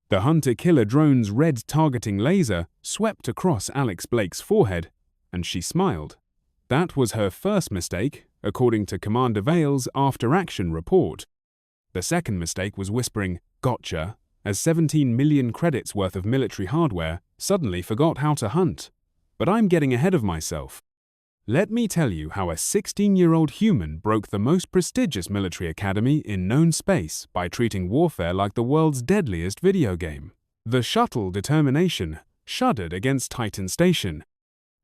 The hunter-killer drone's red targeting laser swept across Alex Blake's forehead, and she smiled. That was her first mistake, according to Commander Vale's after-action report. The second mistake was whispering, "Gotcha," as 17 million credits worth of military hardware suddenly forgot how to hunt. But I'm getting ahead of myself. Let me tell you how a 16-year-old human broke the most prestigious military academy in known space by treating warfare like the world's deadliest video game. The shuttle Determination shuddered against Titan Station,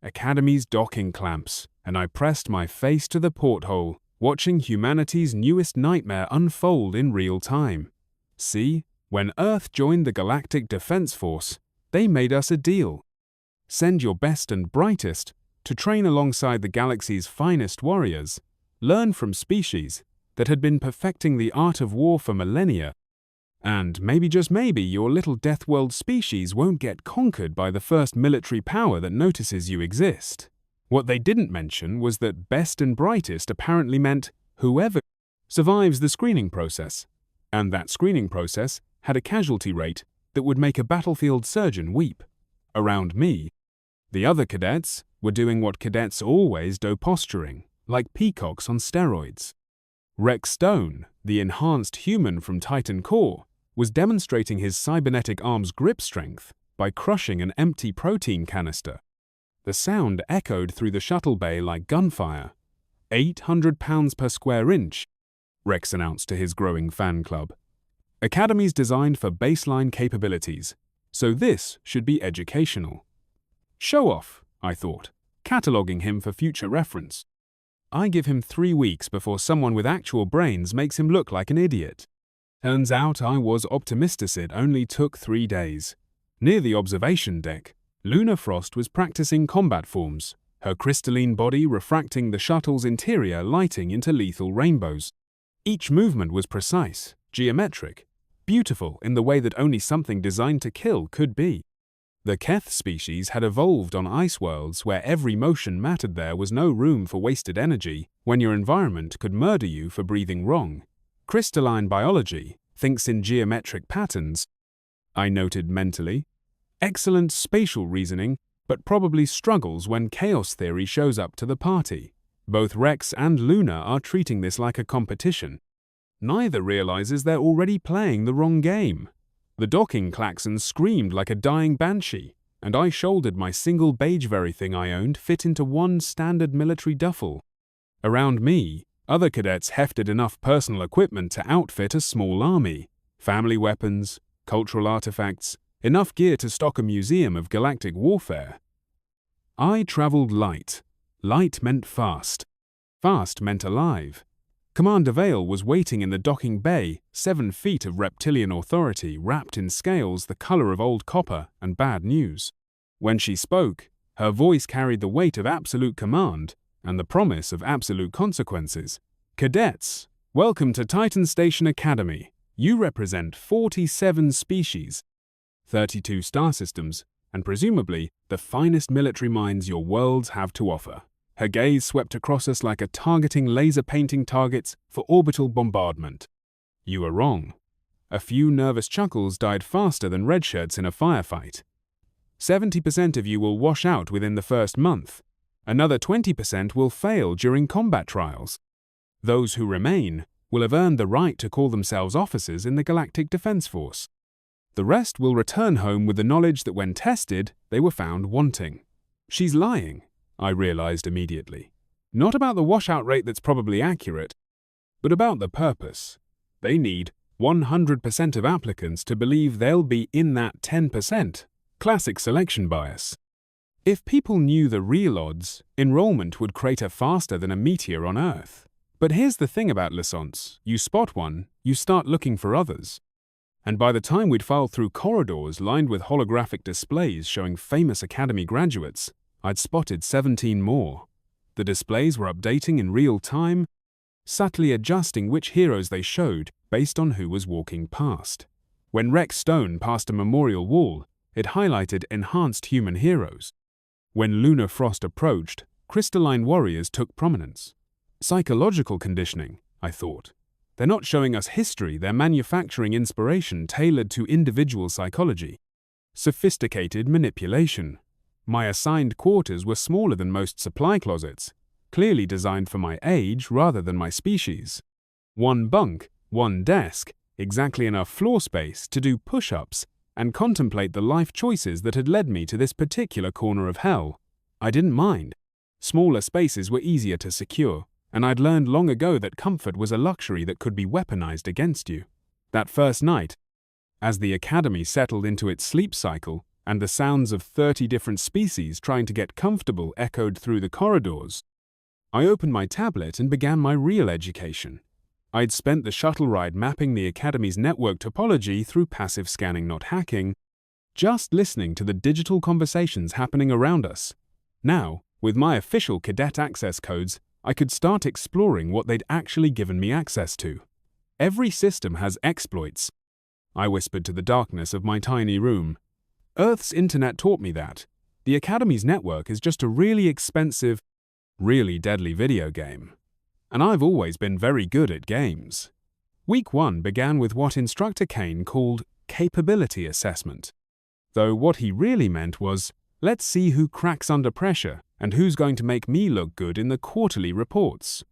Academy's docking clamps, and I pressed my face to the porthole, watching humanity's newest nightmare unfold in real time. See, when Earth joined the Galactic Defense Force, they made us a deal. Send your best and brightest to train alongside the galaxy's finest warriors, learn from species that had been perfecting the art of war for millennia, and maybe just maybe your little Death World species won't get conquered by the first military power that notices you exist. What they didn't mention was that best and brightest apparently meant whoever survives the screening process, and that screening process had a casualty rate that would make a battlefield surgeon weep. Around me, the other cadets were doing what cadets always do, posturing, like peacocks on steroids. Rex Stone, the enhanced human from Titan Core, was demonstrating his cybernetic arm's grip strength by crushing an empty protein canister. The sound echoed through the shuttle bay like gunfire. 800 pounds per square inch, Rex announced to his growing fan club. Academy's designed for baseline capabilities, so this should be educational. Show off, I thought, cataloguing him for future reference. I give him 3 weeks before someone with actual brains makes him look like an idiot. Turns out I was optimistic. It only took 3 days. Near the observation deck, Luna Frost was practicing combat forms, her crystalline body refracting the shuttle's interior lighting into lethal rainbows. Each movement was precise, geometric, beautiful in the way that only something designed to kill could be. The Keth species had evolved on ice worlds where every motion mattered. There was no room for wasted energy when your environment could murder you for breathing wrong. Crystalline biology thinks in geometric patterns, I noted mentally. Excellent spatial reasoning, but probably struggles when chaos theory shows up to the party. Both Rex and Luna are treating this like a competition. Neither realizes they're already playing the wrong game. The docking klaxon screamed like a dying banshee, and I shouldered my single beige everything I owned fit into one standard military duffel. Around me, other cadets hefted enough personal equipment to outfit a small army. Family weapons, cultural artifacts, enough gear to stock a museum of galactic warfare. I traveled light. Light meant fast. Fast meant alive. Commander Vale was waiting in the docking bay, 7 feet of reptilian authority wrapped in scales the color of old copper and bad news. When she spoke, her voice carried the weight of absolute command and the promise of absolute consequences. Cadets, welcome to Titan Station Academy. You represent 47 species, 32 star systems, and presumably the finest military minds your worlds have to offer. Her gaze swept across us like a targeting laser painting targets for orbital bombardment. You were wrong. A few nervous chuckles died faster than red shirts in a firefight. 70% of you will wash out within the first month. Another 20% will fail during combat trials. Those who remain will have earned the right to call themselves officers in the Galactic Defense Force. The rest will return home with the knowledge that when tested, they were found wanting. She's lying, I realized immediately. Not about the washout rate that's probably accurate, but about the purpose. They need 100% of applicants to believe they'll be in that 10%. Classic selection bias. If people knew the real odds, enrollment would crater faster than a meteor on Earth. But here's the thing about license. You spot one, you start looking for others. And by the time we'd filed through corridors lined with holographic displays showing famous Academy graduates, I'd spotted 17 more. The displays were updating in real time, subtly adjusting which heroes they showed based on who was walking past. When Rex Stone passed a memorial wall, it highlighted enhanced human heroes. When Luna Frost approached, crystalline warriors took prominence. Psychological conditioning, I thought. They're not showing us history, they're manufacturing inspiration tailored to individual psychology. Sophisticated manipulation. My assigned quarters were smaller than most supply closets, clearly designed for my age rather than my species. One bunk, one desk, exactly enough floor space to do push-ups and contemplate the life choices that had led me to this particular corner of hell. I didn't mind. Smaller spaces were easier to secure, and I'd learned long ago that comfort was a luxury that could be weaponized against you. That first night, as the academy settled into its sleep cycle and the sounds of 30 different species trying to get comfortable echoed through the corridors, I opened my tablet and began my real education. I'd spent the shuttle ride mapping the academy's network topology through passive scanning, not hacking, just listening to the digital conversations happening around us. Now, with my official cadet access codes, I could start exploring what they'd actually given me access to. Every system has exploits, I whispered to the darkness of my tiny room. Earth's internet taught me that. The Academy's network is just a really expensive, really deadly video game. And I've always been very good at games. Week 1 began with what Instructor Kane called capability assessment. Though what he really meant was, let's see who cracks under pressure and who's going to make me look good in the quarterly reports.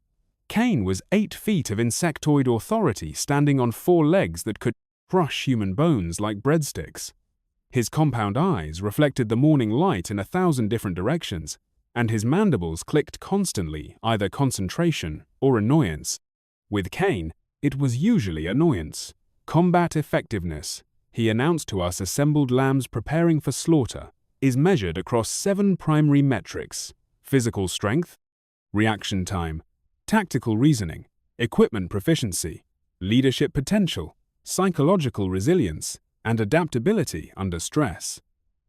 Kane was 8 feet of insectoid authority standing on 4 legs that could crush human bones like breadsticks. His compound eyes reflected the morning light in 1,000 different directions, and his mandibles clicked constantly, either concentration or annoyance. With Kane, it was usually annoyance. Combat effectiveness, he announced to us assembled lambs preparing for slaughter, is measured across 7 primary metrics: physical strength, reaction time, tactical reasoning, equipment proficiency, leadership potential, psychological resilience, and adaptability under stress.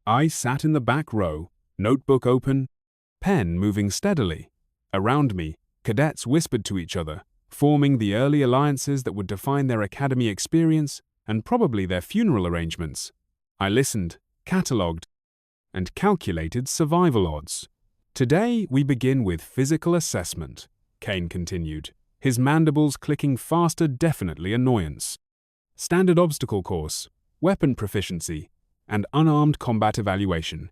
I sat in the back row, notebook open, pen moving steadily. Around me, cadets whispered to each other, forming the early alliances that would define their academy experience and probably their funeral arrangements. I listened, catalogued, and calculated survival odds. Today we begin with physical assessment, Kane continued, his mandibles clicking faster, definitely annoyance. Standard obstacle course, weapon proficiency, and unarmed combat evaluation.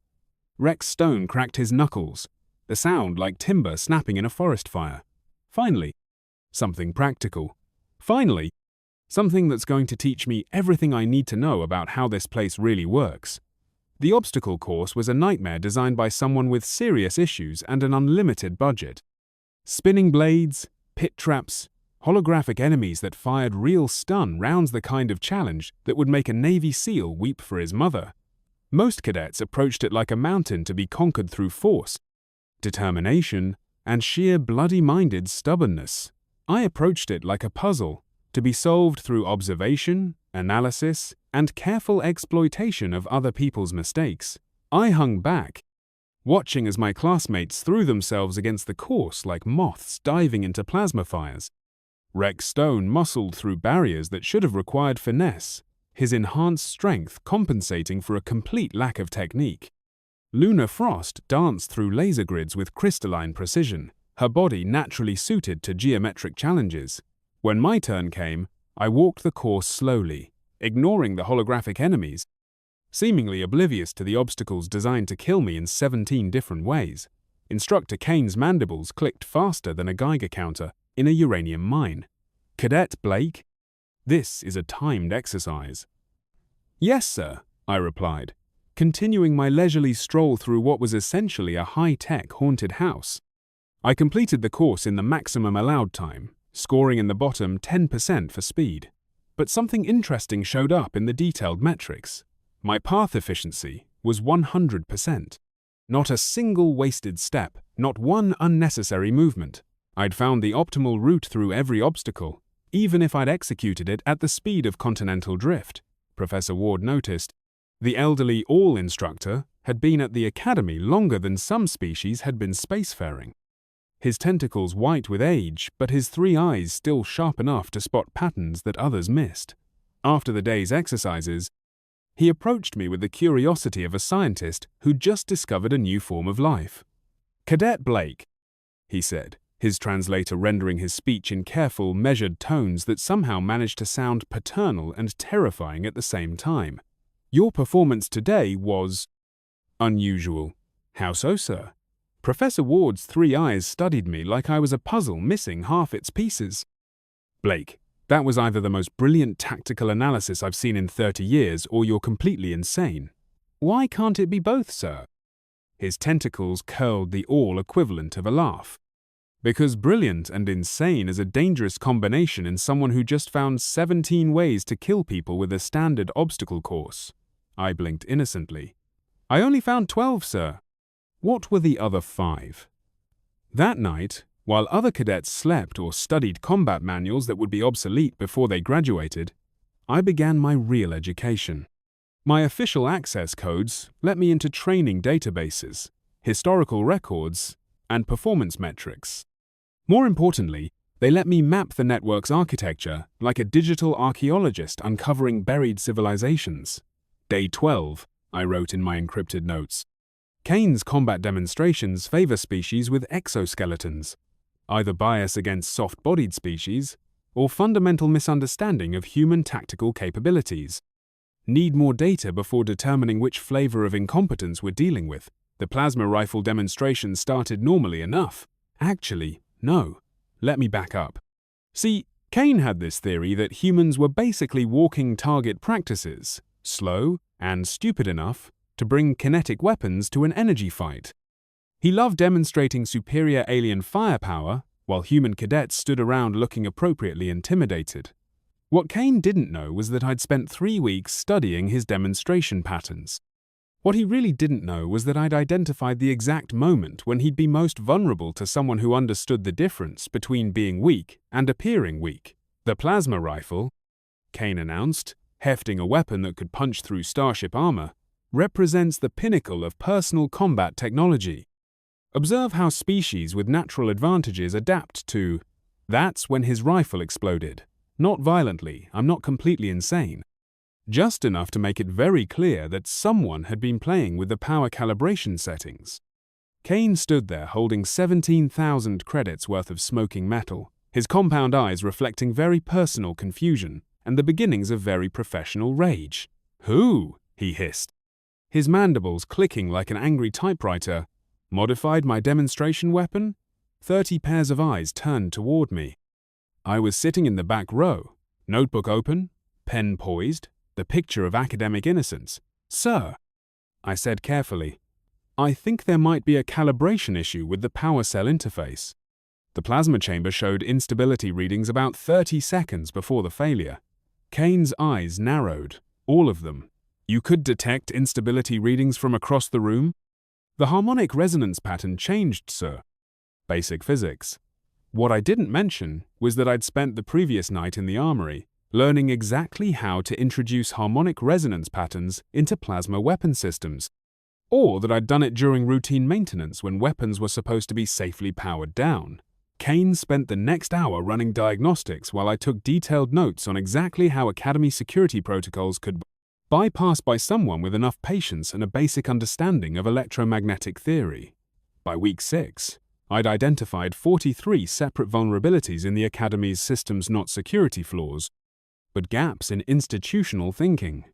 Rex Stone cracked his knuckles, the sound like timber snapping in a forest fire. Finally, something practical. Finally, something that's going to teach me everything I need to know about how this place really works. The obstacle course was a nightmare designed by someone with serious issues and an unlimited budget. Spinning blades, pit traps, holographic enemies that fired real stun rounds, the kind of challenge that would make a Navy SEAL weep for his mother. Most cadets approached it like a mountain to be conquered through force, determination, and sheer bloody-minded stubbornness. I approached it like a puzzle, to be solved through observation, analysis, and careful exploitation of other people's mistakes. I hung back, watching as my classmates threw themselves against the course like moths diving into plasma fires. Rex Stone muscled through barriers that should have required finesse, his enhanced strength compensating for a complete lack of technique. Luna Frost danced through laser grids with crystalline precision, her body naturally suited to geometric challenges. When my turn came, I walked the course slowly, ignoring the holographic enemies, seemingly oblivious to the obstacles designed to kill me in 17 different ways. Instructor Kane's mandibles clicked faster than a Geiger counter in a uranium mine. Cadet Blake, this is a timed exercise. Yes, sir, I replied, continuing my leisurely stroll through what was essentially a high-tech haunted house. I completed the course in the maximum allowed time, scoring in the bottom 10% for speed. But something interesting showed up in the detailed metrics. My path efficiency was 100%. Not a single wasted step, not one unnecessary movement. I'd found the optimal route through every obstacle, even if I'd executed it at the speed of continental drift, Professor Ward noticed. The elderly all-instructor had been at the academy longer than some species had been spacefaring. His tentacles white with age, but his 3 eyes still sharp enough to spot patterns that others missed. After the day's exercises, he approached me with the curiosity of a scientist who'd just discovered a new form of life. Cadet Blake, he said, his translator rendering his speech in careful, measured tones that somehow managed to sound paternal and terrifying at the same time. "Your performance today was unusual." "How so, sir?" Professor Ward's 3 eyes studied me like I was a puzzle missing half its pieces. "Blake, that was either the most brilliant tactical analysis I've seen in 30 years or you're completely insane." "Why can't it be both, sir?" His tentacles curled the all-equivalent of a laugh. "Because brilliant and insane is a dangerous combination in someone who just found 17 ways to kill people with a standard obstacle course." I blinked innocently. "I only found 12, sir." "What were the other 5? That night, while other cadets slept or studied combat manuals that would be obsolete before they graduated, I began my real education. My official access codes let me into training databases, historical records, and performance metrics. More importantly, they let me map the network's architecture like a digital archaeologist uncovering buried civilizations. Day 12, I wrote in my encrypted notes. Kane's combat demonstrations favor species with exoskeletons, either bias against soft-bodied species or fundamental misunderstanding of human tactical capabilities. Need more data before determining which flavor of incompetence we're dealing with. The plasma rifle demonstration started normally enough. Actually, no. Let me back up. See, Kane had this theory that humans were basically walking target practices, slow and stupid enough to bring kinetic weapons to an energy fight. He loved demonstrating superior alien firepower, while human cadets stood around looking appropriately intimidated. What Kane didn't know was that I'd spent 3 weeks studying his demonstration patterns. What he really didn't know was that I'd identified the exact moment when he'd be most vulnerable to someone who understood the difference between being weak and appearing weak. "The plasma rifle," Kane announced, hefting a weapon that could punch through starship armor, "represents the pinnacle of personal combat technology. Observe how species with natural advantages adapt to." That's when his rifle exploded. Not violently, I'm not completely insane. Just enough to make it very clear that someone had been playing with the power calibration settings. Kane stood there holding 17,000 credits worth of smoking metal, his compound eyes reflecting very personal confusion and the beginnings of very professional rage. "Who?" he hissed, his mandibles clicking like an angry typewriter. "Modified my demonstration weapon?" 30 pairs of eyes turned toward me. I was sitting in the back row, notebook open, pen poised, the picture of academic innocence. "Sir," I said carefully, "I think there might be a calibration issue with the power cell interface." The plasma chamber showed instability readings about 30 seconds before the failure. Kane's eyes narrowed, all of them. "You could detect instability readings from across the room?" "The harmonic resonance pattern changed, sir." Basic physics. What I didn't mention was that I'd spent the previous night in the armory, learning exactly how to introduce harmonic resonance patterns into plasma weapon systems, or that I'd done it during routine maintenance when weapons were supposed to be safely powered down. Kane spent the next hour running diagnostics while I took detailed notes on exactly how Academy security protocols could be bypassed by someone with enough patience and a basic understanding of electromagnetic theory. By week 6, I'd identified 43 separate vulnerabilities in the Academy's systems, not security flaws, but gaps in institutional thinking.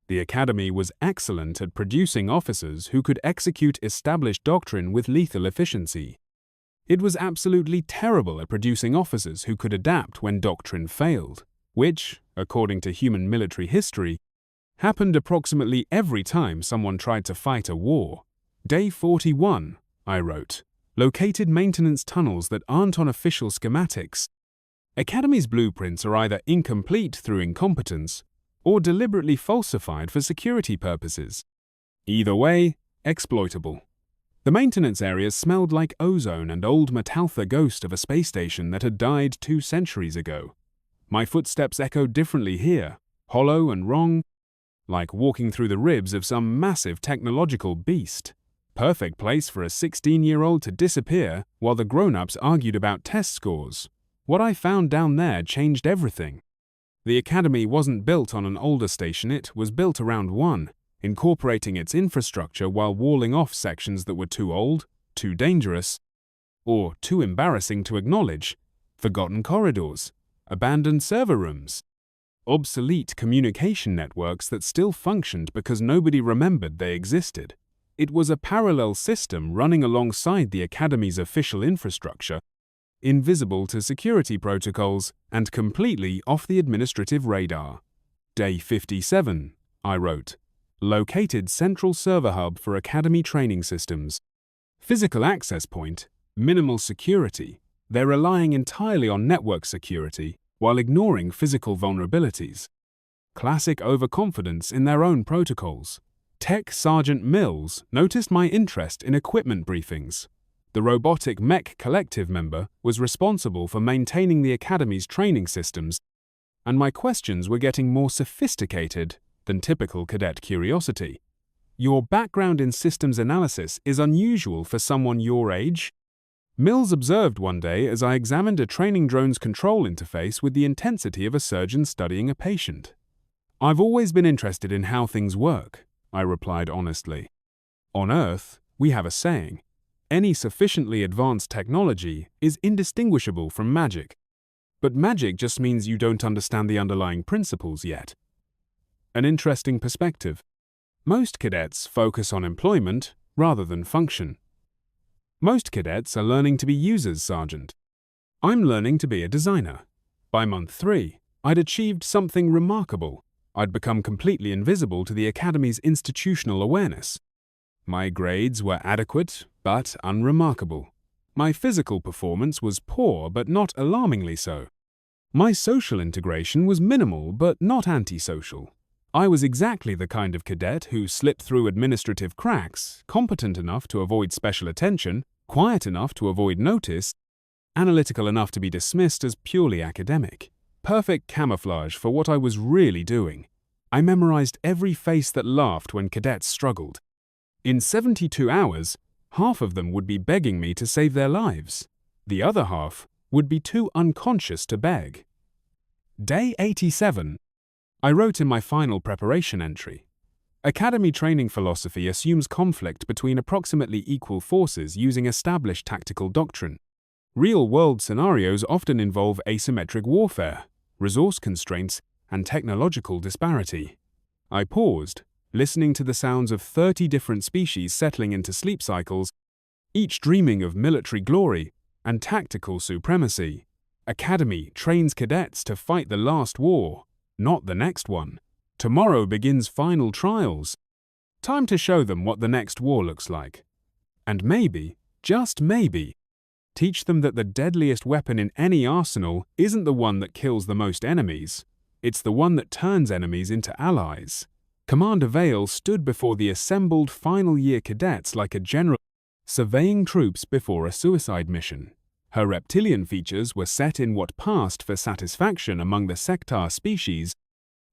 The Academy was excellent at producing officers who could execute established doctrine with lethal efficiency. It was absolutely terrible at producing officers who could adapt when doctrine failed, which, according to human military history, happened approximately every time someone tried to fight a war. Day 41, I wrote, located maintenance tunnels that aren't on official schematics. Academy's blueprints are either incomplete through incompetence or deliberately falsified for security purposes. Either way, exploitable. The maintenance areas smelled like ozone and old Metaltha ghost of a space station that had died 2 centuries ago. My footsteps echoed differently here, hollow and wrong, like walking through the ribs of some massive technological beast. Perfect place for a 16-year-old to disappear while the grown-ups argued about test scores. What I found down there changed everything. The Academy wasn't built on an older station, it was built around one, incorporating its infrastructure while walling off sections that were too old, too dangerous, or too embarrassing to acknowledge, forgotten corridors, abandoned server rooms, obsolete communication networks that still functioned because nobody remembered they existed. It was a parallel system running alongside the Academy's official infrastructure, invisible to security protocols and completely off the administrative radar. Day 57, I wrote. Located central server hub for Academy training systems. Physical access point, minimal security. They're relying entirely on network security while ignoring physical vulnerabilities. Classic overconfidence in their own protocols. Tech Sergeant Mills noticed my interest in equipment briefings. The robotic mech collective member was responsible for maintaining the Academy's training systems, and my questions were getting more sophisticated than typical cadet curiosity. Your background in systems analysis is unusual for someone your age? Mills observed one day as I examined a training drone's control interface with the intensity of a surgeon studying a patient. I've always been interested in how things work, I replied honestly. On Earth, we have a saying, any sufficiently advanced technology is indistinguishable from magic. But magic just means you don't understand the underlying principles yet. An interesting perspective. Most cadets focus on employment rather than function. Most cadets are learning to be users, Sergeant. I'm learning to be a designer. By month 3, I'd achieved something remarkable. I'd become completely invisible to the Academy's institutional awareness. My grades were adequate, but unremarkable. My physical performance was poor, but not alarmingly so. My social integration was minimal, but not antisocial. I was exactly the kind of cadet who slipped through administrative cracks, competent enough to avoid special attention, quiet enough to avoid notice, analytical enough to be dismissed as purely academic. Perfect camouflage for what I was really doing. I memorized every face that laughed when cadets struggled. In 72 hours, half of them would be begging me to save their lives. The other half would be too unconscious to beg. Day 87. I wrote in my final preparation entry. Academy training philosophy assumes conflict between approximately equal forces using established tactical doctrine. Real-world scenarios often involve asymmetric warfare, resource constraints, and technological disparity. I paused, listening to the sounds of 30 different species settling into sleep cycles, each dreaming of military glory and tactical supremacy. Academy trains cadets to fight the last war, not the next one. Tomorrow begins final trials. Time to show them what the next war looks like. And maybe, just maybe, teach them that the deadliest weapon in any arsenal isn't the one that kills the most enemies. It's the one that turns enemies into allies. Commander Vale stood before the assembled final-year cadets like a general surveying troops before a suicide mission. Her reptilian features were set in what passed for satisfaction among the sectar species,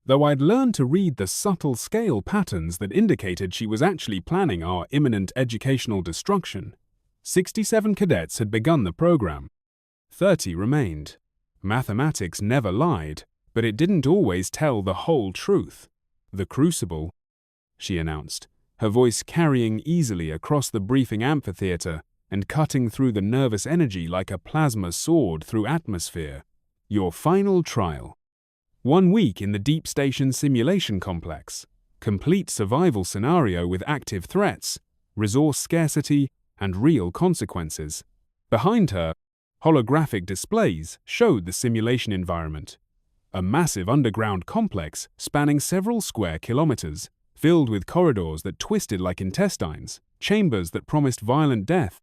though I'd learned to read the subtle scale patterns that indicated she was actually planning our imminent educational destruction. 67 cadets had begun the program. 30 remained. Mathematics never lied, but it didn't always tell the whole truth. The crucible, she announced, her voice carrying easily across the briefing amphitheater and cutting through the nervous energy like a plasma sword through atmosphere. Your final trial. 1 week in the Deep Station Simulation Complex. Complete survival scenario with active threats, resource scarcity, and real consequences. Behind her, holographic displays showed the simulation environment. A massive underground complex spanning several square kilometers, filled with corridors that twisted like intestines, chambers that promised violent death,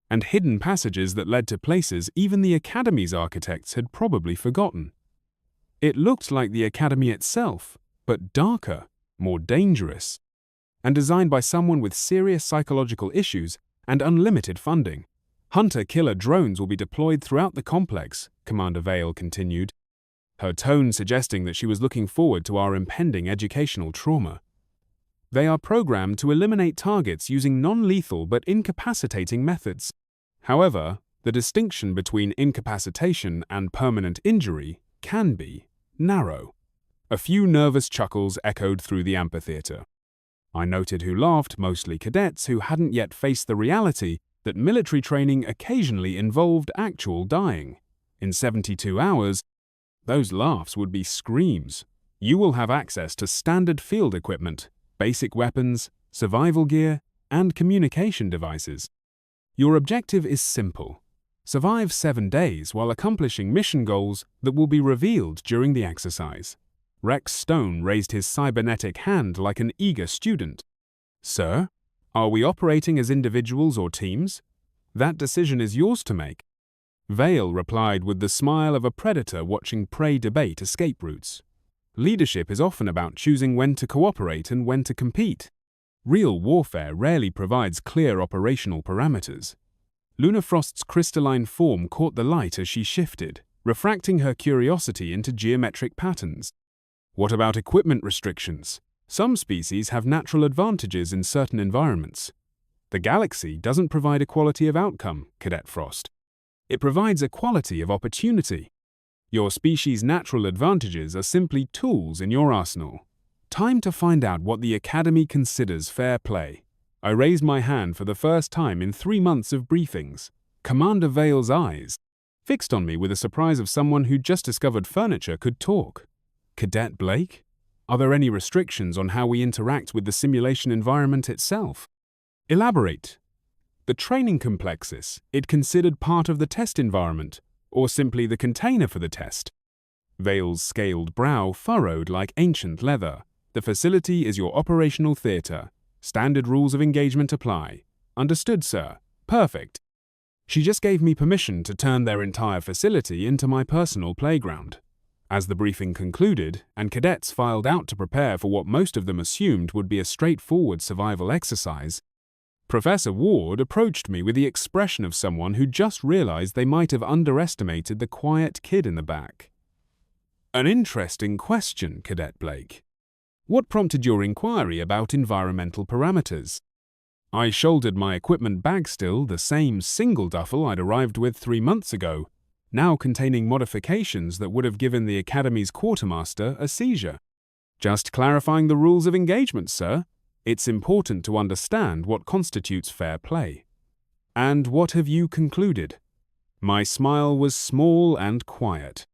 and hidden passages that led to places even the Academy's architects had probably forgotten. It looked like the Academy itself, but darker, more dangerous, and designed by someone with serious psychological issues and unlimited funding. Hunter-killer drones will be deployed throughout the complex, Commander Vale continued, her tone suggesting that she was looking forward to our impending educational trauma. They are programmed to eliminate targets using non-lethal but incapacitating methods. However, the distinction between incapacitation and permanent injury can be narrow. A few nervous chuckles echoed through the amphitheater. I noted who laughed, mostly cadets who hadn't yet faced the reality that military training occasionally involved actual dying. In 72 hours, those laughs would be screams. You will have access to standard field equipment, basic weapons, survival gear, and communication devices. Your objective is simple. Survive 7 days while accomplishing mission goals that will be revealed during the exercise. Rex Stone raised his cybernetic hand like an eager student. Sir, are we operating as individuals or teams? That decision is yours to make. Vale replied with the smile of a predator watching prey debate escape routes. Leadership is often about choosing when to cooperate and when to compete. Real warfare rarely provides clear operational parameters. Lunafrost's crystalline form caught the light as she shifted, refracting her curiosity into geometric patterns. What about equipment restrictions? Some species have natural advantages in certain environments. The galaxy doesn't provide equality of outcome, Cadet Frost. It provides equality of opportunity. Your species' natural advantages are simply tools in your arsenal. Time to find out what the Academy considers fair play. I raised my hand for the first time in 3 months of briefings. Commander Vale's eyes fixed on me with the surprise of someone who just discovered furniture could talk. Cadet Blake? Are there any restrictions on how we interact with the simulation environment itself? Elaborate. The training complexes, it considered part of the test environment, or simply the container for the test. Vale's scaled brow furrowed like ancient leather. The facility is your operational theater. Standard rules of engagement apply. Understood, sir. Perfect. She just gave me permission to turn their entire facility into my personal playground. As the briefing concluded, and cadets filed out to prepare for what most of them assumed would be a straightforward survival exercise, Professor Ward approached me with the expression of someone who just realized they might have underestimated the quiet kid in the back. An interesting question, Cadet Blake. What prompted your inquiry about environmental parameters? I shouldered my equipment bag, still the same single duffel I'd arrived with 3 months ago, now containing modifications that would have given the Academy's quartermaster a seizure. Just clarifying the rules of engagement, sir. It's important to understand what constitutes fair play. And what have you concluded? My smile was small and quiet.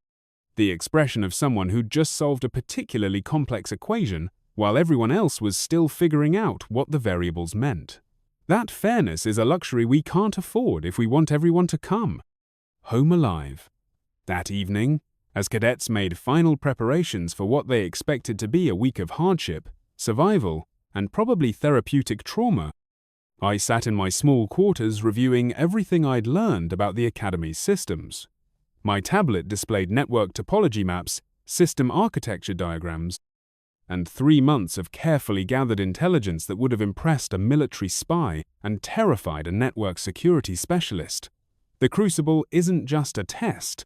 The expression of someone who'd just solved a particularly complex equation while everyone else was still figuring out what the variables meant. That fairness is a luxury we can't afford if we want everyone to come home alive. That evening, as cadets made final preparations for what they expected to be a week of hardship, survival, and probably therapeutic trauma, I sat in my small quarters reviewing everything I'd learned about the Academy's systems. My tablet displayed network topology maps, system architecture diagrams, and 3 months of carefully gathered intelligence that would have impressed a military spy and terrified a network security specialist. The Crucible isn't just a test,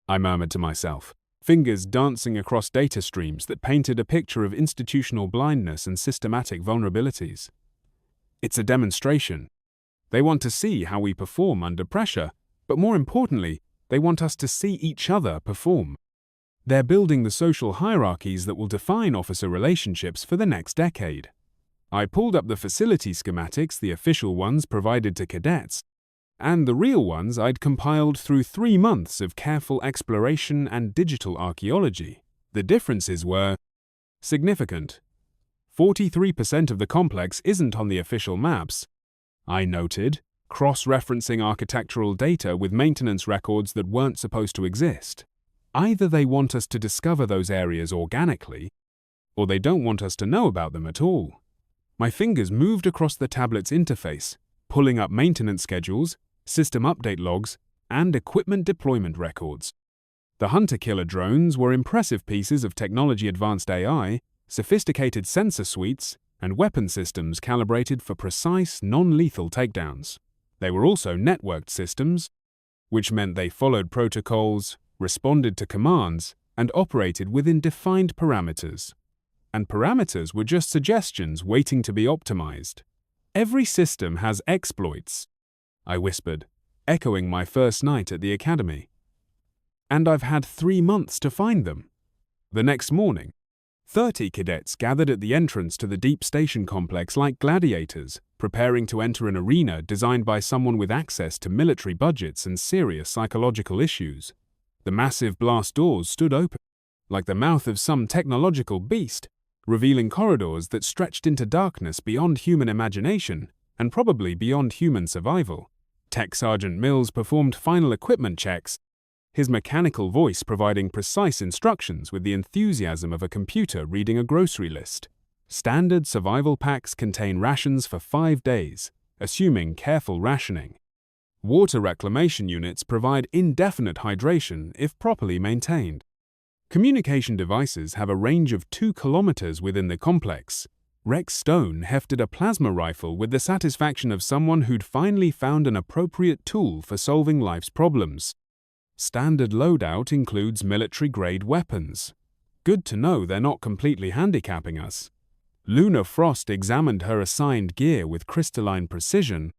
I murmured to myself, fingers dancing across data streams that painted a picture of institutional blindness and systematic vulnerabilities. It's a demonstration. They want to see how we perform under pressure, but more importantly, they want us to see each other perform. They're building the social hierarchies that will define officer relationships for the next decade. I pulled up the facility schematics, the official ones provided to cadets, and the real ones I'd compiled through 3 months of careful exploration and digital archaeology. The differences were significant. 43% of the complex isn't on the official maps, I noted, cross-referencing architectural data with maintenance records that weren't supposed to exist. Either they want us to discover those areas organically, or they don't want us to know about them at all. My fingers moved across the tablet's interface, pulling up maintenance schedules, system update logs, and equipment deployment records. The hunter-killer drones were impressive pieces of technology-advanced AI, sophisticated sensor suites, and weapon systems calibrated for precise, non-lethal takedowns. They were also networked systems, which meant they followed protocols, responded to commands, and operated within defined parameters. And parameters were just suggestions waiting to be optimized. Every system has exploits, I whispered, echoing my first night at the Academy. And I've had 3 months to find them. The next morning, 30 cadets gathered at the entrance to the deep station complex like gladiators, preparing to enter an arena designed by someone with access to military budgets and serious psychological issues. The massive blast doors stood open, like the mouth of some technological beast, revealing corridors that stretched into darkness beyond human imagination and probably beyond human survival. Tech Sergeant Mills performed final equipment checks, his mechanical voice providing precise instructions with the enthusiasm of a computer reading a grocery list. Standard survival packs contain rations for 5 days, assuming careful rationing. Water reclamation units provide indefinite hydration if properly maintained. Communication devices have a range of 2 kilometers within the complex. Rex Stone hefted a plasma rifle with the satisfaction of someone who'd finally found an appropriate tool for solving life's problems. Standard loadout includes military-grade weapons. Good to know they're not completely handicapping us. Luna Frost examined her assigned gear with crystalline precision,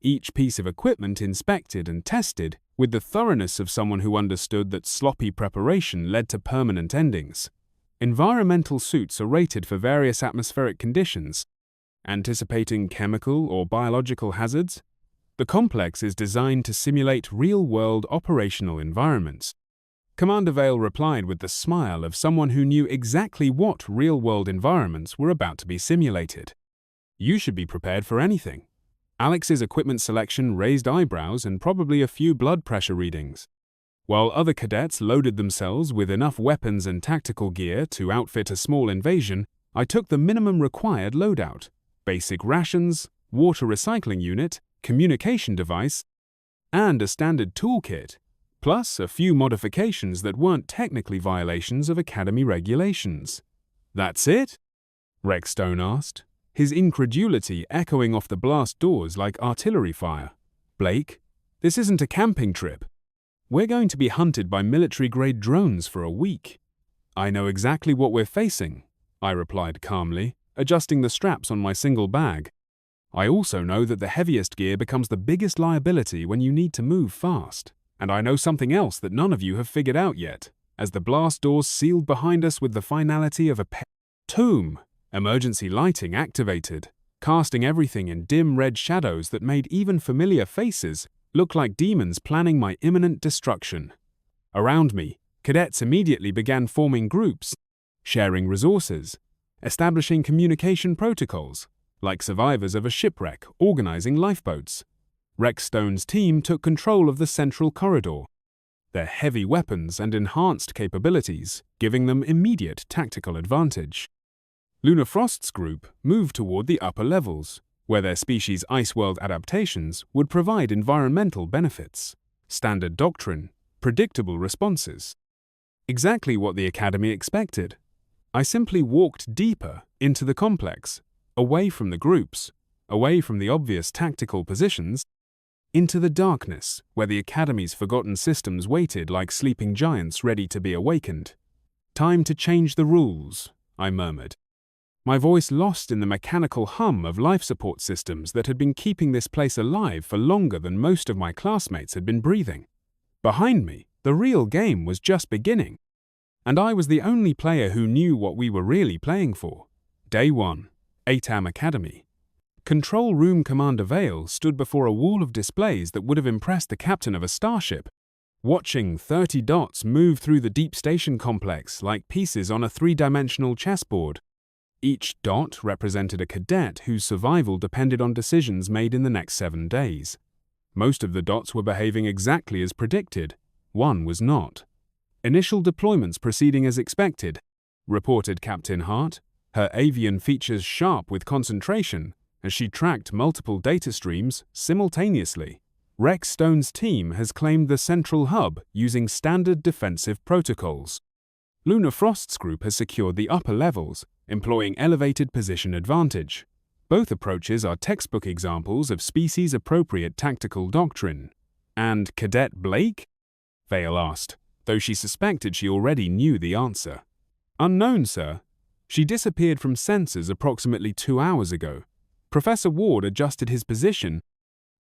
each piece of equipment inspected and tested with the thoroughness of someone who understood that sloppy preparation led to permanent endings. Environmental suits are rated for various atmospheric conditions, anticipating chemical or biological hazards. The complex is designed to simulate real-world operational environments. Commander Vale replied with the smile of someone who knew exactly what real-world environments were about to be simulated. You should be prepared for anything. Alex's equipment selection raised eyebrows and probably a few blood pressure readings. While other cadets loaded themselves with enough weapons and tactical gear to outfit a small invasion, I took the minimum required loadout: basic rations, water recycling unit, communication device, and a standard toolkit, plus a few modifications that weren't technically violations of Academy regulations. "That's it?" Rex Stone asked, his incredulity echoing off the blast doors like artillery fire. "Blake, this isn't a camping trip. We're going to be hunted by military-grade drones for a week." "I know exactly what we're facing," I replied calmly, adjusting the straps on my single bag. "I also know that the heaviest gear becomes the biggest liability when you need to move fast. And I know something else that none of you have figured out yet," as the blast doors sealed behind us with the finality of a tomb. Emergency lighting activated, casting everything in dim red shadows that made even familiar faces look like demons planning my imminent destruction. Around me, cadets immediately began forming groups, sharing resources, establishing communication protocols, like survivors of a shipwreck organizing lifeboats. Rex Stone's team took control of the central corridor, their heavy weapons and enhanced capabilities giving them immediate tactical advantage. Luna Frost's group moved toward the upper levels, where their species' ice world adaptations would provide environmental benefits, standard doctrine, predictable responses. Exactly what the Academy expected. I simply walked deeper into the complex, away from the groups, away from the obvious tactical positions, into the darkness where the Academy's forgotten systems waited like sleeping giants ready to be awakened. "Time to change the rules," I murmured, my voice lost in the mechanical hum of life support systems that had been keeping this place alive for longer than most of my classmates had been breathing. Behind me, the real game was just beginning, and I was the only player who knew what we were really playing for. Day 1, 8am Academy. Control Room Commander Vale stood before a wall of displays that would have impressed the captain of a starship, watching 30 dots move through the deep station complex like pieces on a 3-dimensional chessboard. Each dot represented a cadet whose survival depended on decisions made in the next 7 days. Most of the dots were behaving exactly as predicted. One was not. "Initial deployments proceeding as expected," reported Captain Hart, her avian features sharp with concentration as she tracked multiple data streams simultaneously. "Rex Stone's team has claimed the central hub using standard defensive protocols. Luna Frost's group has secured the upper levels, employing elevated position advantage. Both approaches are textbook examples of species-appropriate tactical doctrine." "And Cadet Blake?" Vale asked, though she suspected she already knew the answer. "Unknown, sir. She disappeared from sensors approximately 2 hours ago. Professor Ward adjusted his position,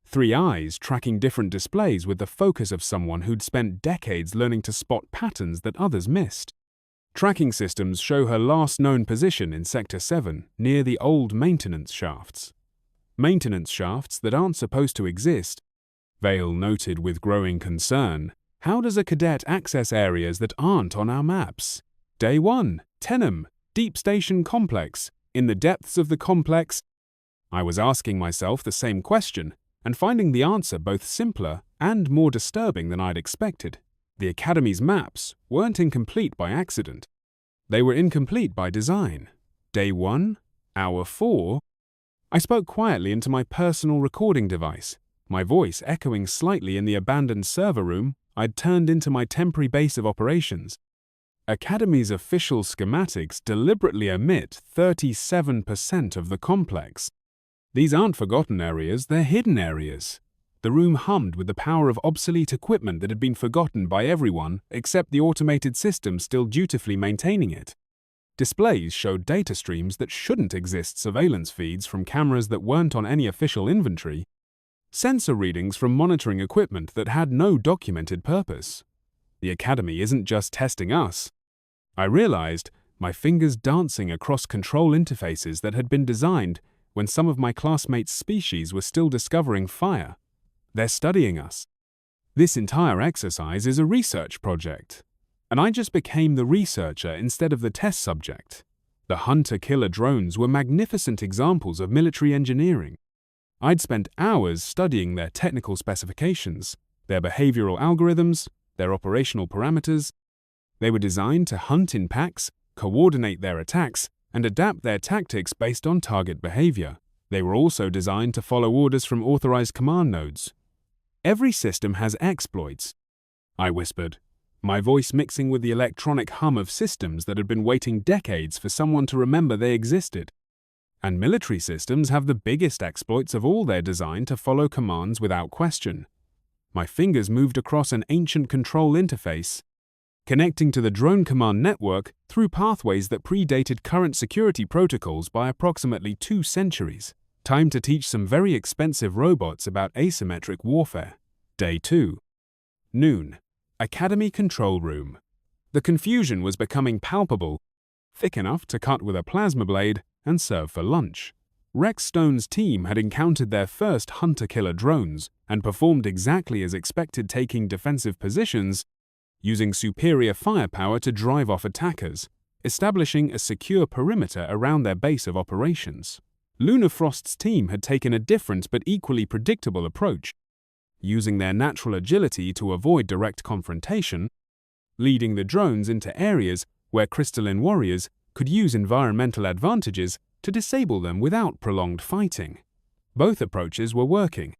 3 eyes tracking different displays with the focus of someone who'd spent decades learning to spot patterns that others missed. Tracking systems show her last known position in Sector 7, near the old maintenance shafts." maintenance shafts that aren't supposed to exist. Vale noted with growing concern. How does a cadet access areas that aren't on our maps? Day 1, Tenem, Deep Station Complex. In the depths of the complex, I was asking myself the same question and finding the answer both simpler and more disturbing than I'd expected. The Academy's maps weren't incomplete by accident. They were incomplete by design. Day 1, Hour 4, I spoke quietly into my personal recording device, my voice echoing slightly in the abandoned server room I'd turned into my temporary base of operations. Academy's official schematics deliberately omit 37% of the complex. These aren't forgotten areas, they're hidden areas. The room hummed with the power of obsolete equipment that had been forgotten by everyone except the automated system still dutifully maintaining it. Displays showed data streams that shouldn't exist, surveillance feeds from cameras that weren't on any official inventory, sensor readings from monitoring equipment that had no documented purpose. The Academy isn't just testing us. I realized, my fingers dancing across control interfaces that had been designed when some of my classmates' species were still discovering fire. They're studying us. This entire exercise is a research project, and I just became the researcher instead of the test subject. The hunter-killer drones were magnificent examples of military engineering. I'd spent hours studying their technical specifications, their behavioral algorithms, their operational parameters. They were designed to hunt in packs, coordinate their attacks, and adapt their tactics based on target behavior. They were also designed to follow orders from authorized command nodes. Every system has exploits, I whispered, my voice mixing with the electronic hum of systems that had been waiting decades for someone to remember they existed. And military systems have the biggest exploits of all. They're designed to follow commands without question. My fingers moved across an ancient control interface, connecting to the drone command network through pathways that predated current security protocols by approximately 2 centuries. Time to teach some very expensive robots about asymmetric warfare. Day 2. Noon. Academy Control Room. The confusion was becoming palpable, thick enough to cut with a plasma blade and serve for lunch. Rex Stone's team had encountered their first hunter-killer drones and performed exactly as expected, taking defensive positions, using superior firepower to drive off attackers, establishing a secure perimeter around their base of operations. Lunafrost's team had taken a different but equally predictable approach, using their natural agility to avoid direct confrontation, leading the drones into areas where crystalline warriors could use environmental advantages to disable them without prolonged fighting. Both approaches were working.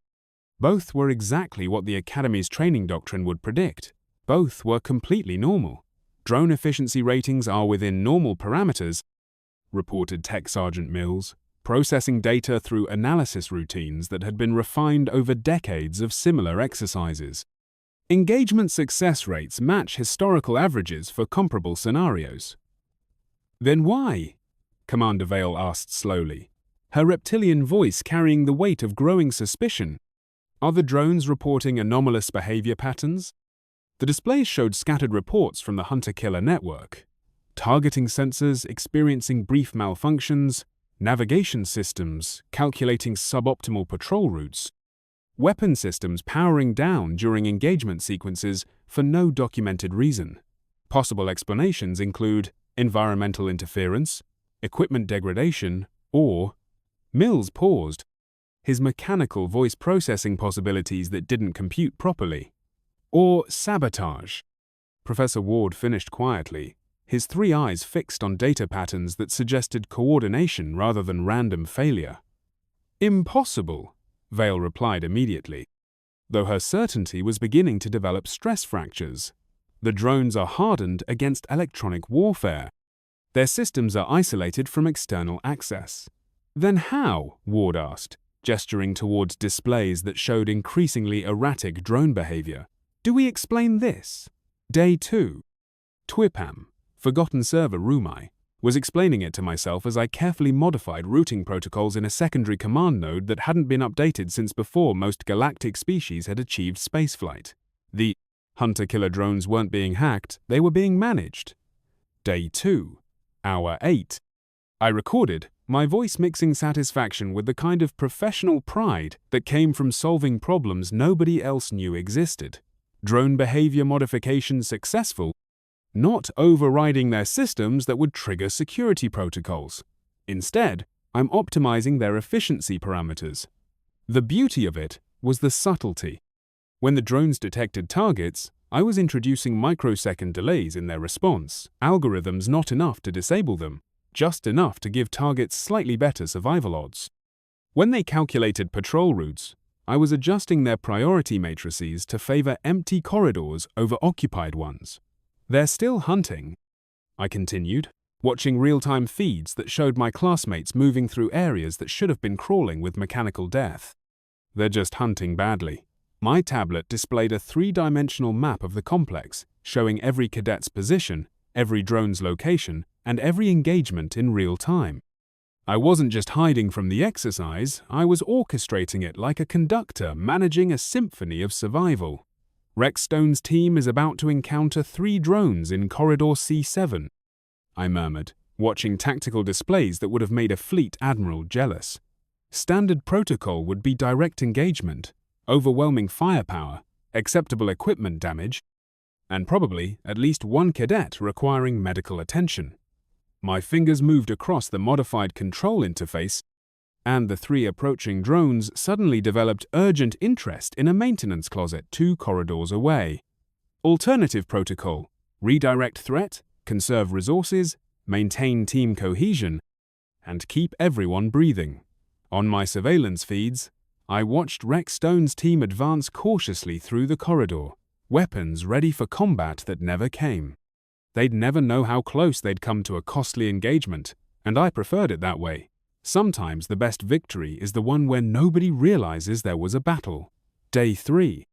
Both were exactly what the Academy's training doctrine would predict. Both were completely normal. Drone efficiency ratings are within normal parameters, reported Tech Sergeant Mills, processing data through analysis routines that had been refined over decades of similar exercises. Engagement success rates match historical averages for comparable scenarios. Then why? Commander Vale asked slowly, her reptilian voice carrying the weight of growing suspicion. Are the drones reporting anomalous behavior patterns? The displays showed scattered reports from the hunter-killer network. Targeting sensors experiencing brief malfunctions, navigation systems calculating suboptimal patrol routes, weapon systems powering down during engagement sequences for no documented reason. Possible explanations include environmental interference, equipment degradation, or… Mills paused, his mechanical voice processing possibilities that didn't compute properly. Or sabotage. Professor Ward finished quietly, his 3 eyes fixed on data patterns that suggested coordination rather than random failure. Impossible, Vale replied immediately, though her certainty was beginning to develop stress fractures. The drones are hardened against electronic warfare. Their systems are isolated from external access. Then how? Ward asked, gesturing towards displays that showed increasingly erratic drone behavior. Do we explain this? Day 2. Twipam, forgotten server Rumai, was explaining it to myself as I carefully modified routing protocols in a secondary command node that hadn't been updated since before most galactic species had achieved spaceflight. The hunter-killer drones weren't being hacked, they were being managed. Day 2. Hour 8. I recorded, my voice mixing satisfaction with the kind of professional pride that came from solving problems nobody else knew existed. Drone behavior modification successful, not overriding their systems that would trigger security protocols. Instead, I'm optimizing their efficiency parameters. The beauty of it was the subtlety. When the drones detected targets, I was introducing microsecond delays in their response, algorithms not enough to disable them, just enough to give targets slightly better survival odds. When they calculated patrol routes, I was adjusting their priority matrices to favor empty corridors over occupied ones. They're still hunting, I continued, watching real-time feeds that showed my classmates moving through areas that should have been crawling with mechanical death. They're just hunting badly. My tablet displayed a three-dimensional map of the complex, showing every cadet's position, every drone's location, and every engagement in real time. I wasn't just hiding from the exercise, I was orchestrating it like a conductor managing a symphony of survival. Rex Stone's team is about to encounter 3 drones in Corridor C7, I murmured, watching tactical displays that would have made a fleet admiral jealous. Standard protocol would be direct engagement, overwhelming firepower, acceptable equipment damage, and probably at least one cadet requiring medical attention. My fingers moved across the modified control interface, and the 3 approaching drones suddenly developed urgent interest in a maintenance closet 2 corridors away. Alternative protocol: redirect threat, conserve resources, maintain team cohesion, and keep everyone breathing. On my surveillance feeds, I watched Rex Stone's team advance cautiously through the corridor, weapons ready for combat that never came. They'd never know how close they'd come to a costly engagement, and I preferred it that way. Sometimes the best victory is the one where nobody realizes there was a battle. Day 3.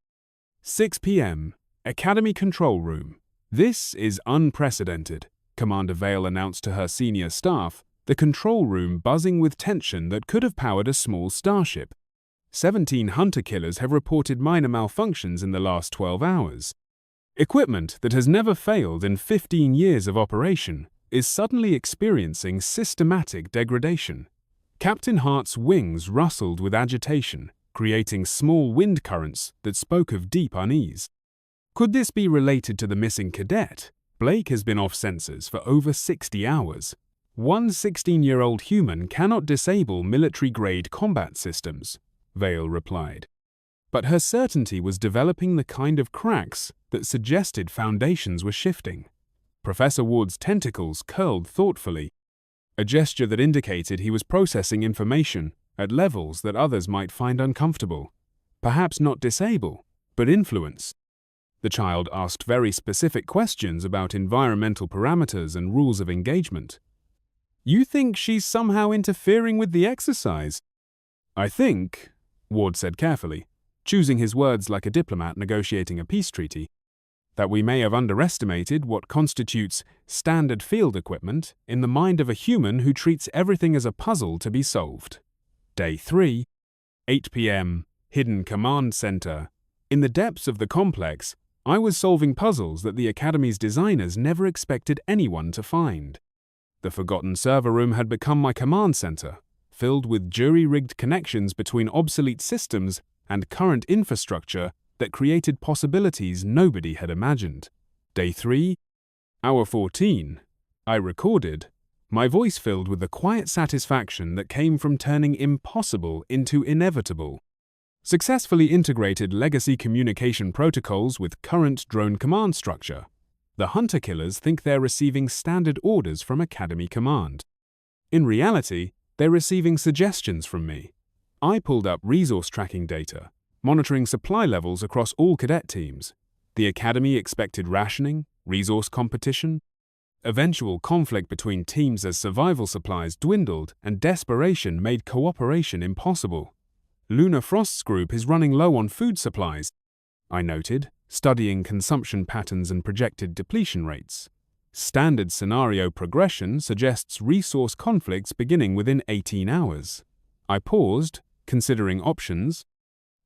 6 p.m. Academy Control Room. This is unprecedented, Commander Vale announced to her senior staff, the control room buzzing with tension that could have powered a small starship. 17 hunter-killers have reported minor malfunctions in the last 12 hours. Equipment that has never failed in 15 years of operation is suddenly experiencing systematic degradation. Captain Hart's wings rustled with agitation, creating small wind currents that spoke of deep unease. Could this be related to the missing cadet? Blake has been off sensors for over 60 hours. One 16-year-old human cannot disable military-grade combat systems, Vale replied. But her certainty was developing the kind of cracks that suggested foundations were shifting. Professor Ward's tentacles curled thoughtfully, a gesture that indicated he was processing information at levels that others might find uncomfortable. Perhaps not disable, but influence. The child asked very specific questions about environmental parameters and rules of engagement. You think she's somehow interfering with the exercise? I think, Ward said carefully, choosing his words like a diplomat negotiating a peace treaty, that we may have underestimated what constitutes standard field equipment in the mind of a human who treats everything as a puzzle to be solved. Day 3, 8 p.m., Hidden Command Center. In the depths of the complex, I was solving puzzles that the Academy's designers never expected anyone to find. The forgotten server room had become my command center, filled with jury-rigged connections between obsolete systems and current infrastructure that created possibilities nobody had imagined. Day 3, hour 14, I recorded, my voice filled with the quiet satisfaction that came from turning impossible into inevitable. Successfully integrated legacy communication protocols with current drone command structure. The hunter-killers think they're receiving standard orders from Academy Command. In reality, they're receiving suggestions from me. I pulled up resource tracking data, monitoring supply levels across all cadet teams. The Academy expected rationing, resource competition, eventual conflict between teams as survival supplies dwindled and desperation made cooperation impossible. Luna Frost's group is running low on food supplies, I noted, studying consumption patterns and projected depletion rates. Standard scenario progression suggests resource conflicts beginning within 18 hours. I paused, considering options,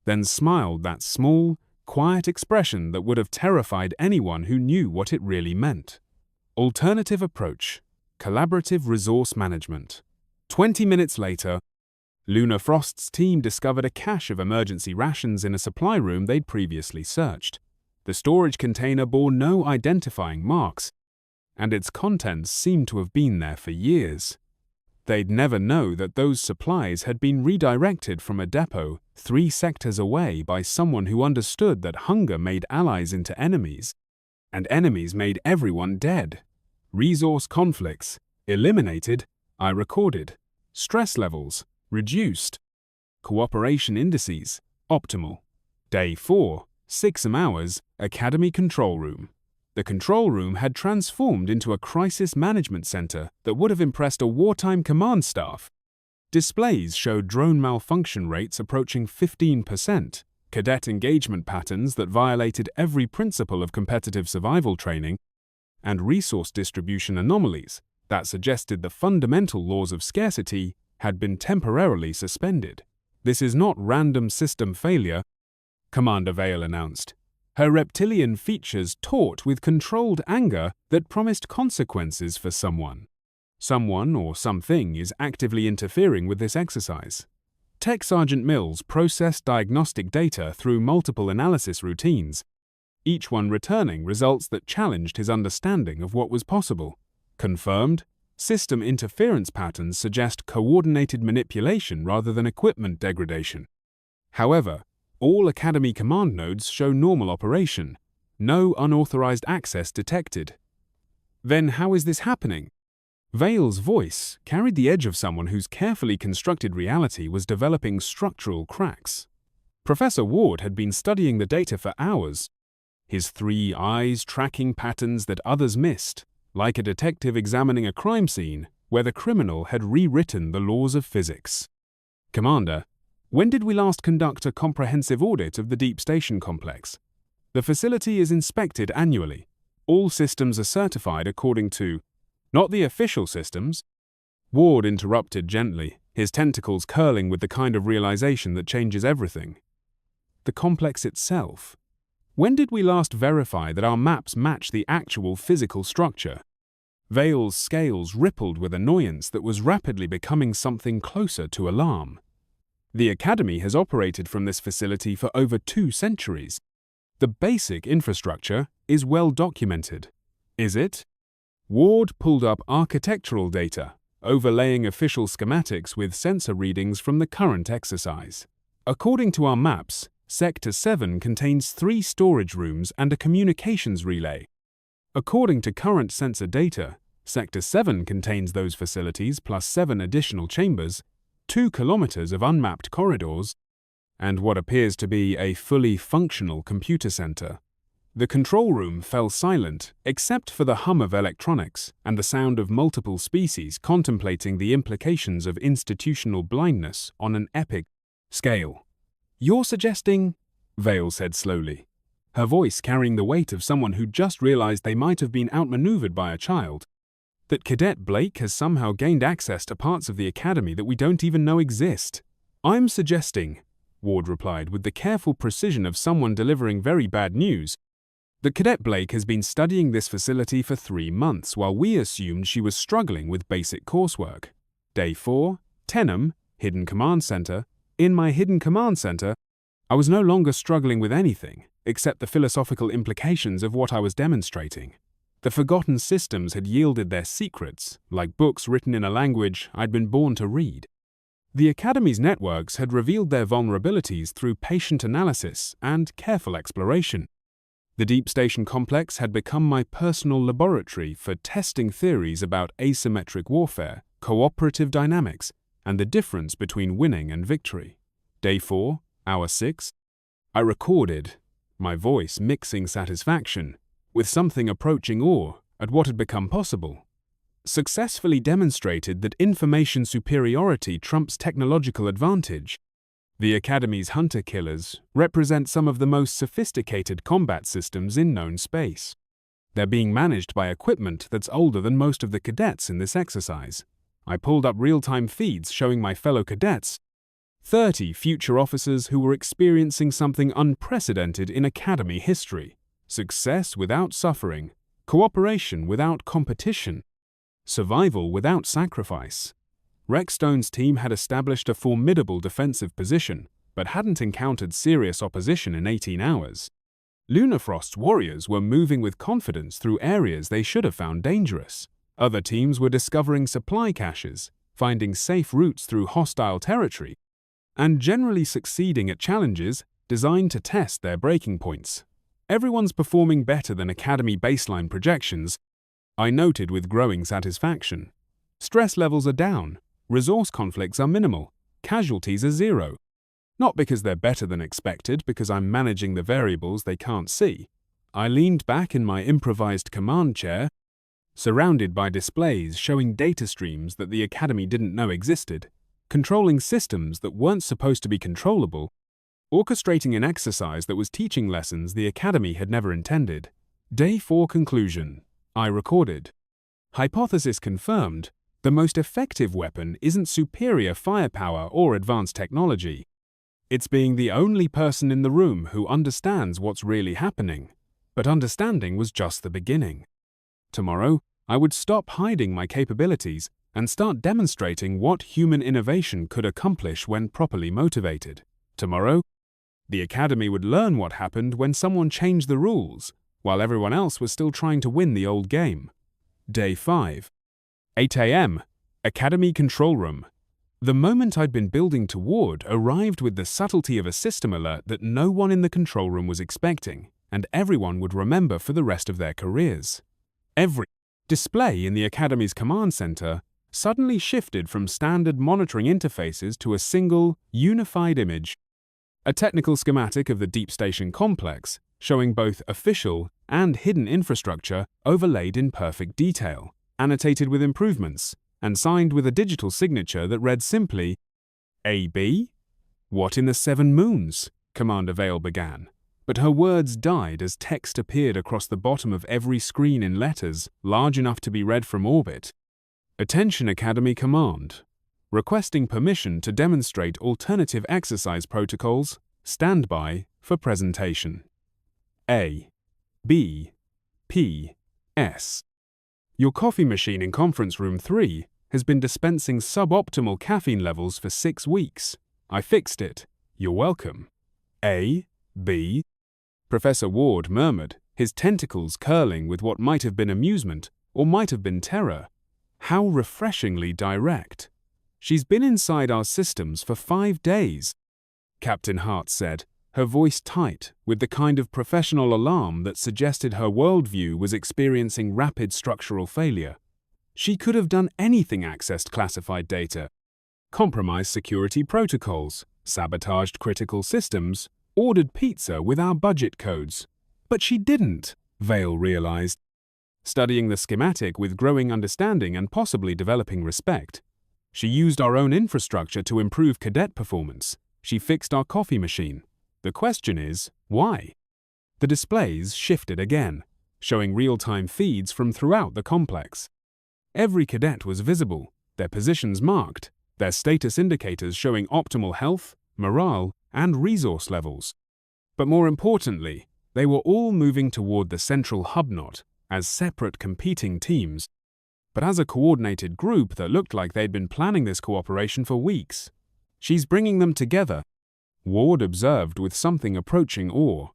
then smiled that small, quiet expression that would have terrified anyone who knew what it really meant. Alternative approach, collaborative resource management. 20 minutes later, Luna Frost's team discovered a cache of emergency rations in a supply room they'd previously searched. The storage container bore no identifying marks, and its contents seemed to have been there for years. They'd never know that those supplies had been redirected from a depot 3 sectors away by someone who understood that hunger made allies into enemies, and enemies made everyone dead. Resource conflicts eliminated, I recorded. Stress levels reduced. Cooperation indices optimal. Day 4, 6 hours, Academy Control Room. The control room had transformed into a crisis management center that would have impressed a wartime command staff. Displays showed drone malfunction rates approaching 15%, cadet engagement patterns that violated every principle of competitive survival training, and resource distribution anomalies that suggested the fundamental laws of scarcity had been temporarily suspended. "This is not random system failure," Commander Vale announced, her reptilian features taut with controlled anger that promised consequences for someone. Someone or something is actively interfering with this exercise. Tech Sergeant Mills processed diagnostic data through multiple analysis routines, each one returning results that challenged his understanding of what was possible. Confirmed, system interference patterns suggest coordinated manipulation rather than equipment degradation. However, all Academy command nodes show normal operation. No unauthorized access detected. Then how is this happening? Vale's voice carried the edge of someone whose carefully constructed reality was developing structural cracks. Professor Ward had been studying the data for hours, his 3 eyes tracking patterns that others missed, like a detective examining a crime scene where the criminal had rewritten the laws of physics. "Commander, when did we last conduct a comprehensive audit of the Deep Station complex? The facility is inspected annually. All systems are certified according to—" "Not the official systems," Ward interrupted gently, his tentacles curling with the kind of realization that changes everything. "The complex itself. When did we last verify that our maps match the actual physical structure?" Vale's scales rippled with annoyance that was rapidly becoming something closer to alarm. "The Academy has operated from this facility for over 2 centuries. The basic infrastructure is well documented. Is it?" Ward pulled up architectural data, overlaying official schematics with sensor readings from the current exercise. "According to our maps, Sector 7 contains 3 storage rooms and a communications relay. According to current sensor data, Sector 7 contains those facilities plus 7 additional chambers, 2 kilometers of unmapped corridors, and what appears to be a fully functional computer center." The control room fell silent, except for the hum of electronics and the sound of multiple species contemplating the implications of institutional blindness on an epic scale. "You're suggesting," Vale said slowly, her voice carrying the weight of someone who just realized they might have been outmaneuvered by a child, "that Cadet Blake has somehow gained access to parts of the Academy that we don't even know exist." "I'm suggesting," Ward replied with the careful precision of someone delivering very bad news, "that Cadet Blake has been studying this facility for 3 months while we assumed she was struggling with basic coursework. Day 4, Tenham, Hidden Command Center. In my Hidden Command Center, I was no longer struggling with anything except the philosophical implications of what I was demonstrating. The forgotten systems had yielded their secrets, like books written in a language I'd been born to read. The Academy's networks had revealed their vulnerabilities through patient analysis and careful exploration. The Deep Station complex had become my personal laboratory for testing theories about asymmetric warfare, cooperative dynamics, and the difference between winning and victory. Day 4, hour 6. I recorded, my voice mixing satisfaction with something approaching awe at what had become possible. Successfully demonstrated that information superiority trumps technological advantage. The Academy's hunter-killers represent some of the most sophisticated combat systems in known space. They're being managed by equipment that's older than most of the cadets in this exercise. I pulled up real-time feeds showing my fellow cadets, 30 future officers who were experiencing something unprecedented in Academy history. Success without suffering, cooperation without competition, survival without sacrifice. Rex Stone's team had established a formidable defensive position, but hadn't encountered serious opposition in 18 hours. Lunafrost's warriors were moving with confidence through areas they should have found dangerous. Other teams were discovering supply caches, finding safe routes through hostile territory, and generally succeeding at challenges designed to test their breaking points. Everyone's performing better than Academy baseline projections, I noted with growing satisfaction. Stress levels are down, resource conflicts are minimal, casualties are zero. Not because they're better than expected, because I'm managing the variables they can't see. I leaned back in my improvised command chair, surrounded by displays showing data streams that the Academy didn't know existed, controlling systems that weren't supposed to be controllable, orchestrating an exercise that was teaching lessons the Academy had never intended. Day 4 conclusion. I recorded. Hypothesis confirmed. The most effective weapon isn't superior firepower or advanced technology. It's being the only person in the room who understands what's really happening. But understanding was just the beginning. Tomorrow, I would stop hiding my capabilities and start demonstrating what human innovation could accomplish when properly motivated. Tomorrow, the Academy would learn what happened when someone changed the rules, while everyone else was still trying to win the old game. Day 5. 8 a.m. Academy Control Room. The moment I'd been building toward arrived with the subtlety of a system alert that no one in the control room was expecting, and everyone would remember for the rest of their careers. Every display in the Academy's command center suddenly shifted from standard monitoring interfaces to a single, unified image. A technical schematic of the deep station complex, showing both official and hidden infrastructure overlaid in perfect detail, annotated with improvements, and signed with a digital signature that read simply, AB? What in the 7 moons? Commander Vale began, but her words died as text appeared across the bottom of every screen in letters large enough to be read from orbit. Attention Academy Command. Requesting permission to demonstrate alternative exercise protocols, standby for presentation. A. B. P. S. Your coffee machine in Conference Room 3 has been dispensing suboptimal caffeine levels for 6 weeks. I fixed it. You're welcome. A. B. Professor Ward murmured, his tentacles curling with what might have been amusement or might have been terror. How refreshingly direct. She's been inside our systems for 5 days, Captain Hart said, her voice tight with the kind of professional alarm that suggested her worldview was experiencing rapid structural failure. She could have done anything accessed classified data, compromised security protocols, sabotaged critical systems, ordered pizza with our budget codes. But she didn't, Vale realized. Studying the schematic with growing understanding and possibly developing respect. She used our own infrastructure to improve cadet performance. She fixed our coffee machine. The question is, why? The displays shifted again, showing real-time feeds from throughout the complex. Every cadet was visible, their positions marked, their status indicators showing optimal health, morale, and resource levels. But more importantly, they were all moving toward the central hub, not as separate competing teams, but as a coordinated group that looked like they'd been planning this cooperation for weeks. She's bringing them together, Ward observed with something approaching awe.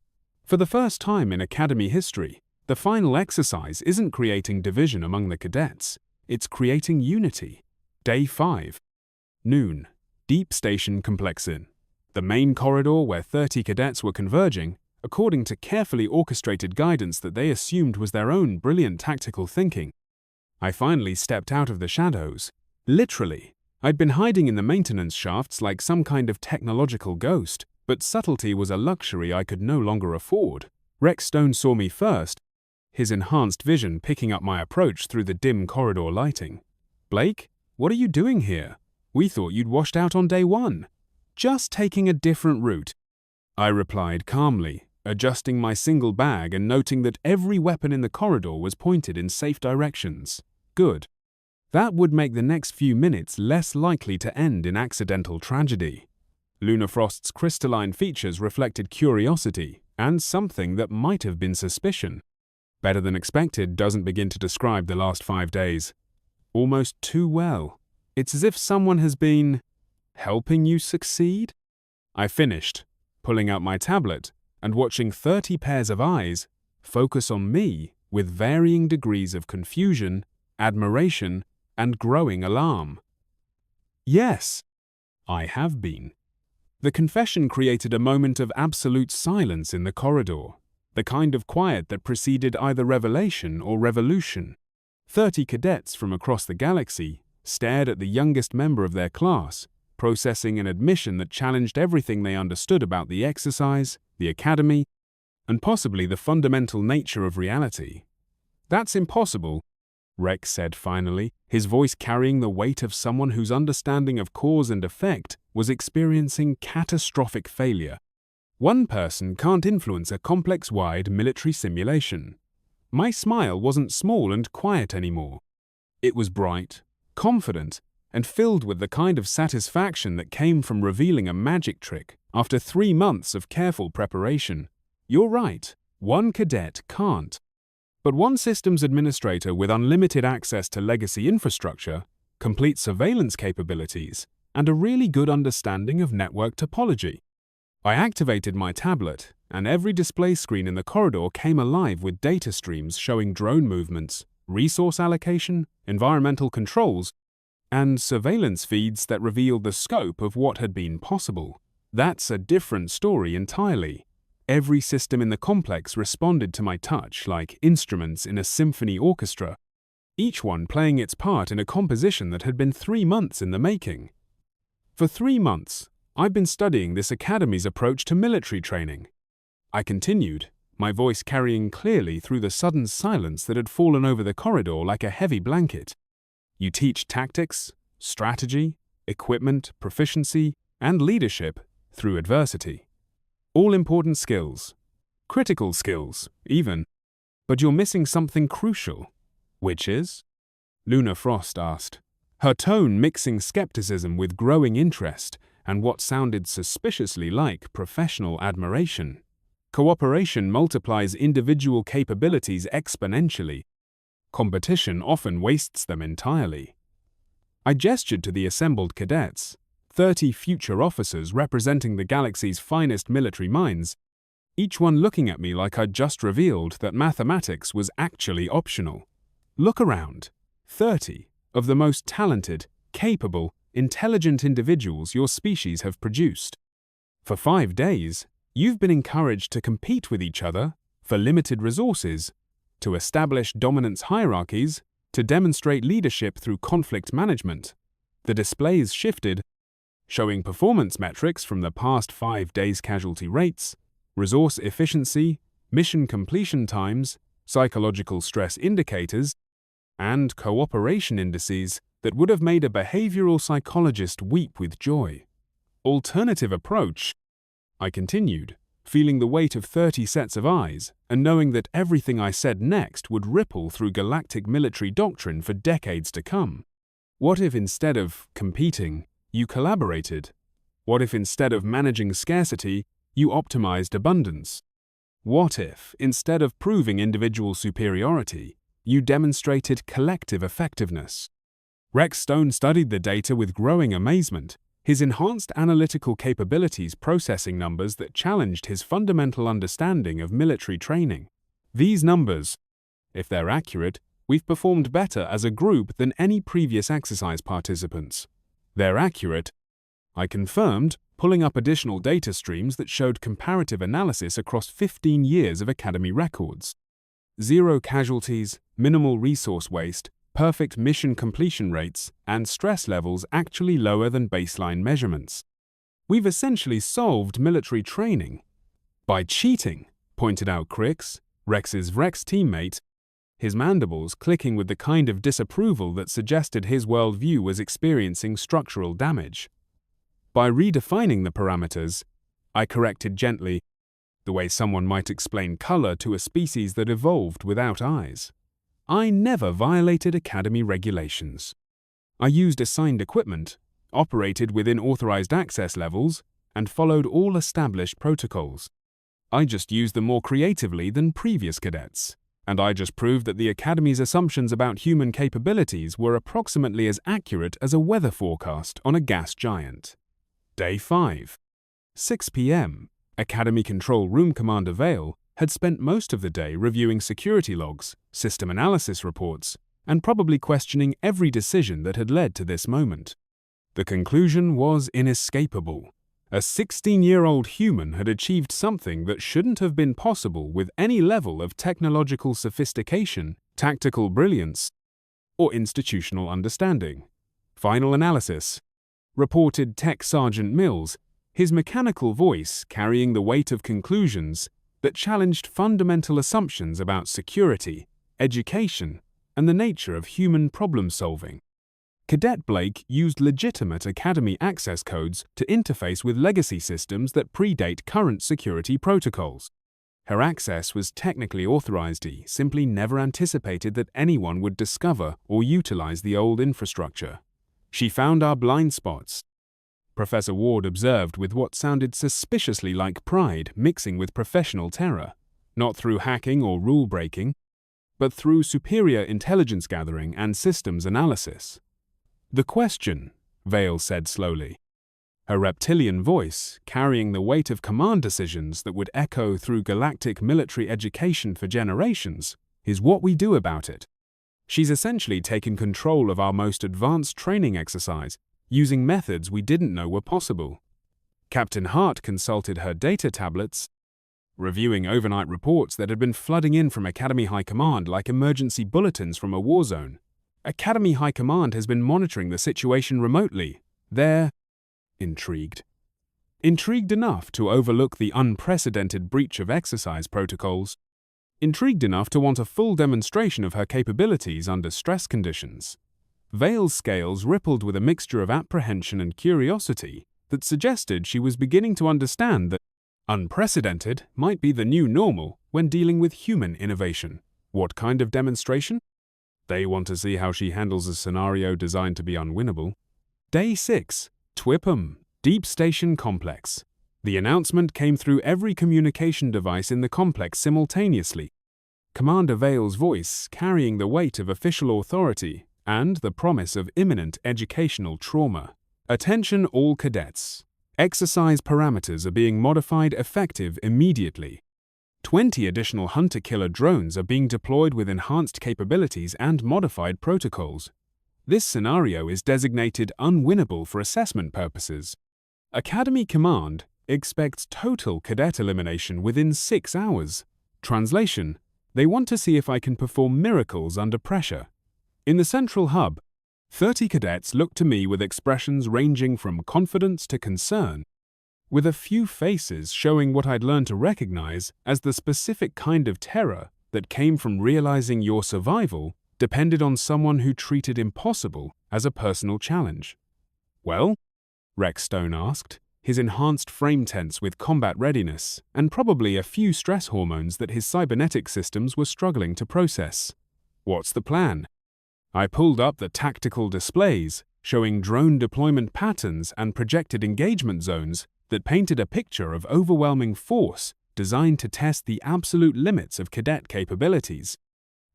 For the first time in Academy history, the final exercise isn't creating division among the cadets, it's creating unity. Day 5. Noon. Deep Station Complex in. The main corridor where 30 cadets were converging, according to carefully orchestrated guidance that they assumed was their own brilliant tactical thinking. I finally stepped out of the shadows. Literally. I'd been hiding in the maintenance shafts like some kind of technological ghost, but subtlety was a luxury I could no longer afford. Rex Stone saw me first, his enhanced vision picking up my approach through the dim corridor lighting. Blake, what are you doing here? We thought you'd washed out on day 1. Just taking a different route, I replied calmly, adjusting my single bag and noting that every weapon in the corridor was pointed in safe directions. Good. That would make the next few minutes less likely to end in accidental tragedy. Lunafrost's crystalline features reflected curiosity and something that might have been suspicion. Better than expected doesn't begin to describe the last 5 days. Almost too well. It's as if someone has been helping you succeed. I finished, pulling out my tablet and watching 30 pairs of eyes focus on me with varying degrees of confusion, admiration, and growing alarm. Yes, I have been. The confession created a moment of absolute silence in the corridor, the kind of quiet that preceded either revelation or revolution. 30 cadets from across the galaxy stared at the youngest member of their class, processing an admission that challenged everything they understood about the exercise, the academy, and possibly the fundamental nature of reality. "That's impossible," Rex said finally, his voice carrying the weight of someone whose understanding of cause and effect was experiencing catastrophic failure. "One person can't influence a complex-wide military simulation." My smile wasn't small and quiet anymore. It was bright, confident, and filled with the kind of satisfaction that came from revealing a magic trick after 3 months of careful preparation. You're right, one cadet can't. But one systems administrator with unlimited access to legacy infrastructure, complete surveillance capabilities, and a really good understanding of network topology. I activated my tablet, and every display screen in the corridor came alive with data streams showing drone movements, resource allocation, environmental controls, and surveillance feeds that revealed the scope of what had been possible. That's a different story entirely. Every system in the complex responded to my touch like instruments in a symphony orchestra, each one playing its part in a composition that had been 3 months in the making. For 3 months, I've been studying this academy's approach to military training. I continued, my voice carrying clearly through the sudden silence that had fallen over the corridor like a heavy blanket. You teach tactics, strategy, equipment, proficiency, and leadership through adversity. All important skills, critical skills, even. But you're missing something crucial. Which is? Luna Frost asked, her tone mixing skepticism with growing interest and what sounded suspiciously like professional admiration. Cooperation multiplies individual capabilities exponentially. Competition often wastes them entirely. I gestured to the assembled cadets, 30 future officers representing the galaxy's finest military minds, each one looking at me like I'd just revealed that mathematics was actually optional. Look around. 30 of the most talented, capable, intelligent individuals your species have produced. For 5 days, you've been encouraged to compete with each other for limited resources, to establish dominance hierarchies, to demonstrate leadership through conflict management. The displays shifted, showing performance metrics from the past 5 days' casualty rates, resource efficiency, mission completion times, psychological stress indicators, and cooperation indices that would have made a behavioral psychologist weep with joy. Alternative approach, I continued, feeling the weight of 30 sets of eyes and knowing that everything I said next would ripple through galactic military doctrine for decades to come. What if instead of competing, you collaborated? What if instead of managing scarcity, you optimized abundance? What if instead of proving individual superiority, you demonstrated collective effectiveness? Rex Stone studied the data with growing amazement, his enhanced analytical capabilities processing numbers that challenged his fundamental understanding of military training. These numbers, if they're accurate, we've performed better as a group than any previous exercise participants. They're accurate, I confirmed, pulling up additional data streams that showed comparative analysis across 15 years of Academy records. 0 casualties, minimal resource waste, perfect mission completion rates, and stress levels actually lower than baseline measurements. We've essentially solved military training. By cheating, pointed out Crix, Rex's teammate, his mandibles clicking with the kind of disapproval that suggested his worldview was experiencing structural damage. By redefining the parameters, I corrected gently, the way someone might explain color to a species that evolved without eyes. I never violated Academy regulations. I used assigned equipment, operated within authorized access levels, and followed all established protocols. I just used them more creatively than previous cadets. and I just proved that the Academy's assumptions about human capabilities were approximately as accurate as a weather forecast on a gas giant. Day 5. 6 p.m. Academy Control Room Commander Vale had spent most of the day reviewing security logs, system analysis reports, and probably questioning every decision that had led to this moment. The conclusion was inescapable. A 16-year-old human had achieved something that shouldn't have been possible with any level of technological sophistication, tactical brilliance, or institutional understanding. Final analysis, reported Tech Sergeant Mills, his mechanical voice carrying the weight of conclusions that challenged fundamental assumptions about security, education, and the nature of human problem-solving. Cadet Blake used legitimate Academy access codes to interface with legacy systems that predate current security protocols. Her access was technically authorized. He simply never anticipated that anyone would discover or utilize the old infrastructure. She found our blind spots, Professor Ward observed with what sounded suspiciously like pride mixing with professional terror, not through hacking or rule-breaking, but through superior intelligence gathering and systems analysis. The question, Vale said slowly, her reptilian voice carrying the weight of command decisions that would echo through galactic military education for generations, is what we do about it. She's essentially taken control of our most advanced training exercise, using methods we didn't know were possible. Captain Hart consulted her data tablets, reviewing overnight reports that had been flooding in from Academy High Command like emergency bulletins from a war zone. Academy High Command has been monitoring the situation remotely. They're intrigued. Intrigued enough to overlook the unprecedented breach of exercise protocols. Intrigued enough to want a full demonstration of her capabilities under stress conditions. Vale's scales rippled with a mixture of apprehension and curiosity that suggested she was beginning to understand that unprecedented might be the new normal when dealing with human innovation. What kind of demonstration? They want to see how she handles a scenario designed to be unwinnable. Day 6. TWIPM, Deep Station Complex. The announcement came through every communication device in the complex simultaneously. Commander Vale's voice carrying the weight of official authority and the promise of imminent educational trauma. Attention all cadets. Exercise parameters are being modified effective immediately. 20 additional hunter-killer drones are being deployed with enhanced capabilities and modified protocols. This scenario is designated unwinnable for assessment purposes. Academy Command expects total cadet elimination within 6 hours. Translation: they want to see if I can perform miracles under pressure. In the central hub, 30 cadets looked to me with expressions ranging from confidence to concern, with a few faces showing what I'd learned to recognize as the specific kind of terror that came from realizing your survival depended on someone who treated impossible as a personal challenge. Well? Rex Stone asked, his enhanced frame tense with combat readiness and probably a few stress hormones that his cybernetic systems were struggling to process. What's the plan? I pulled up the tactical displays, showing drone deployment patterns and projected engagement zones that painted a picture of overwhelming force designed to test the absolute limits of cadet capabilities.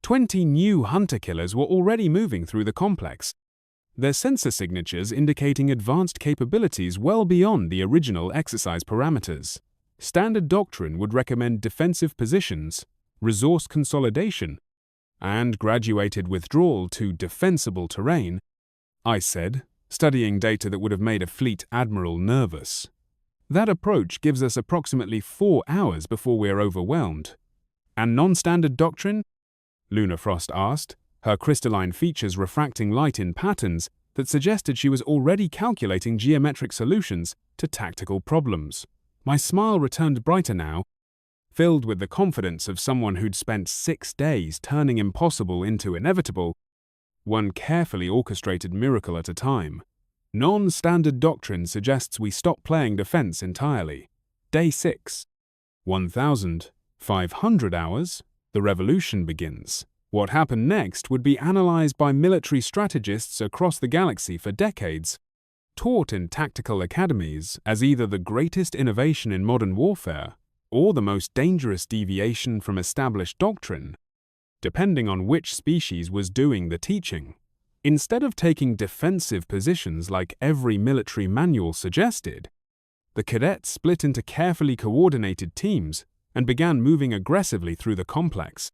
20 new hunter-killers were already moving through the complex, their sensor signatures indicating advanced capabilities well beyond the original exercise parameters. Standard doctrine would recommend defensive positions, resource consolidation, and graduated withdrawal to defensible terrain, I said, studying data that would have made a fleet admiral nervous. That approach gives us approximately 4 hours before we are overwhelmed. And non-standard doctrine? Luna Frost asked, her crystalline features refracting light in patterns that suggested she was already calculating geometric solutions to tactical problems. My smile returned brighter now, filled with the confidence of someone who'd spent 6 days turning impossible into inevitable, one carefully orchestrated miracle at a time. Non-standard doctrine suggests we stop playing defense entirely. Day 6. 1,500 hours, the revolution begins. What happened next would be analyzed by military strategists across the galaxy for decades, taught in tactical academies as either the greatest innovation in modern warfare or the most dangerous deviation from established doctrine. depending on which species was doing the teaching. Instead of taking defensive positions like every military manual suggested, the cadets split into carefully coordinated teams and began moving aggressively through the complex.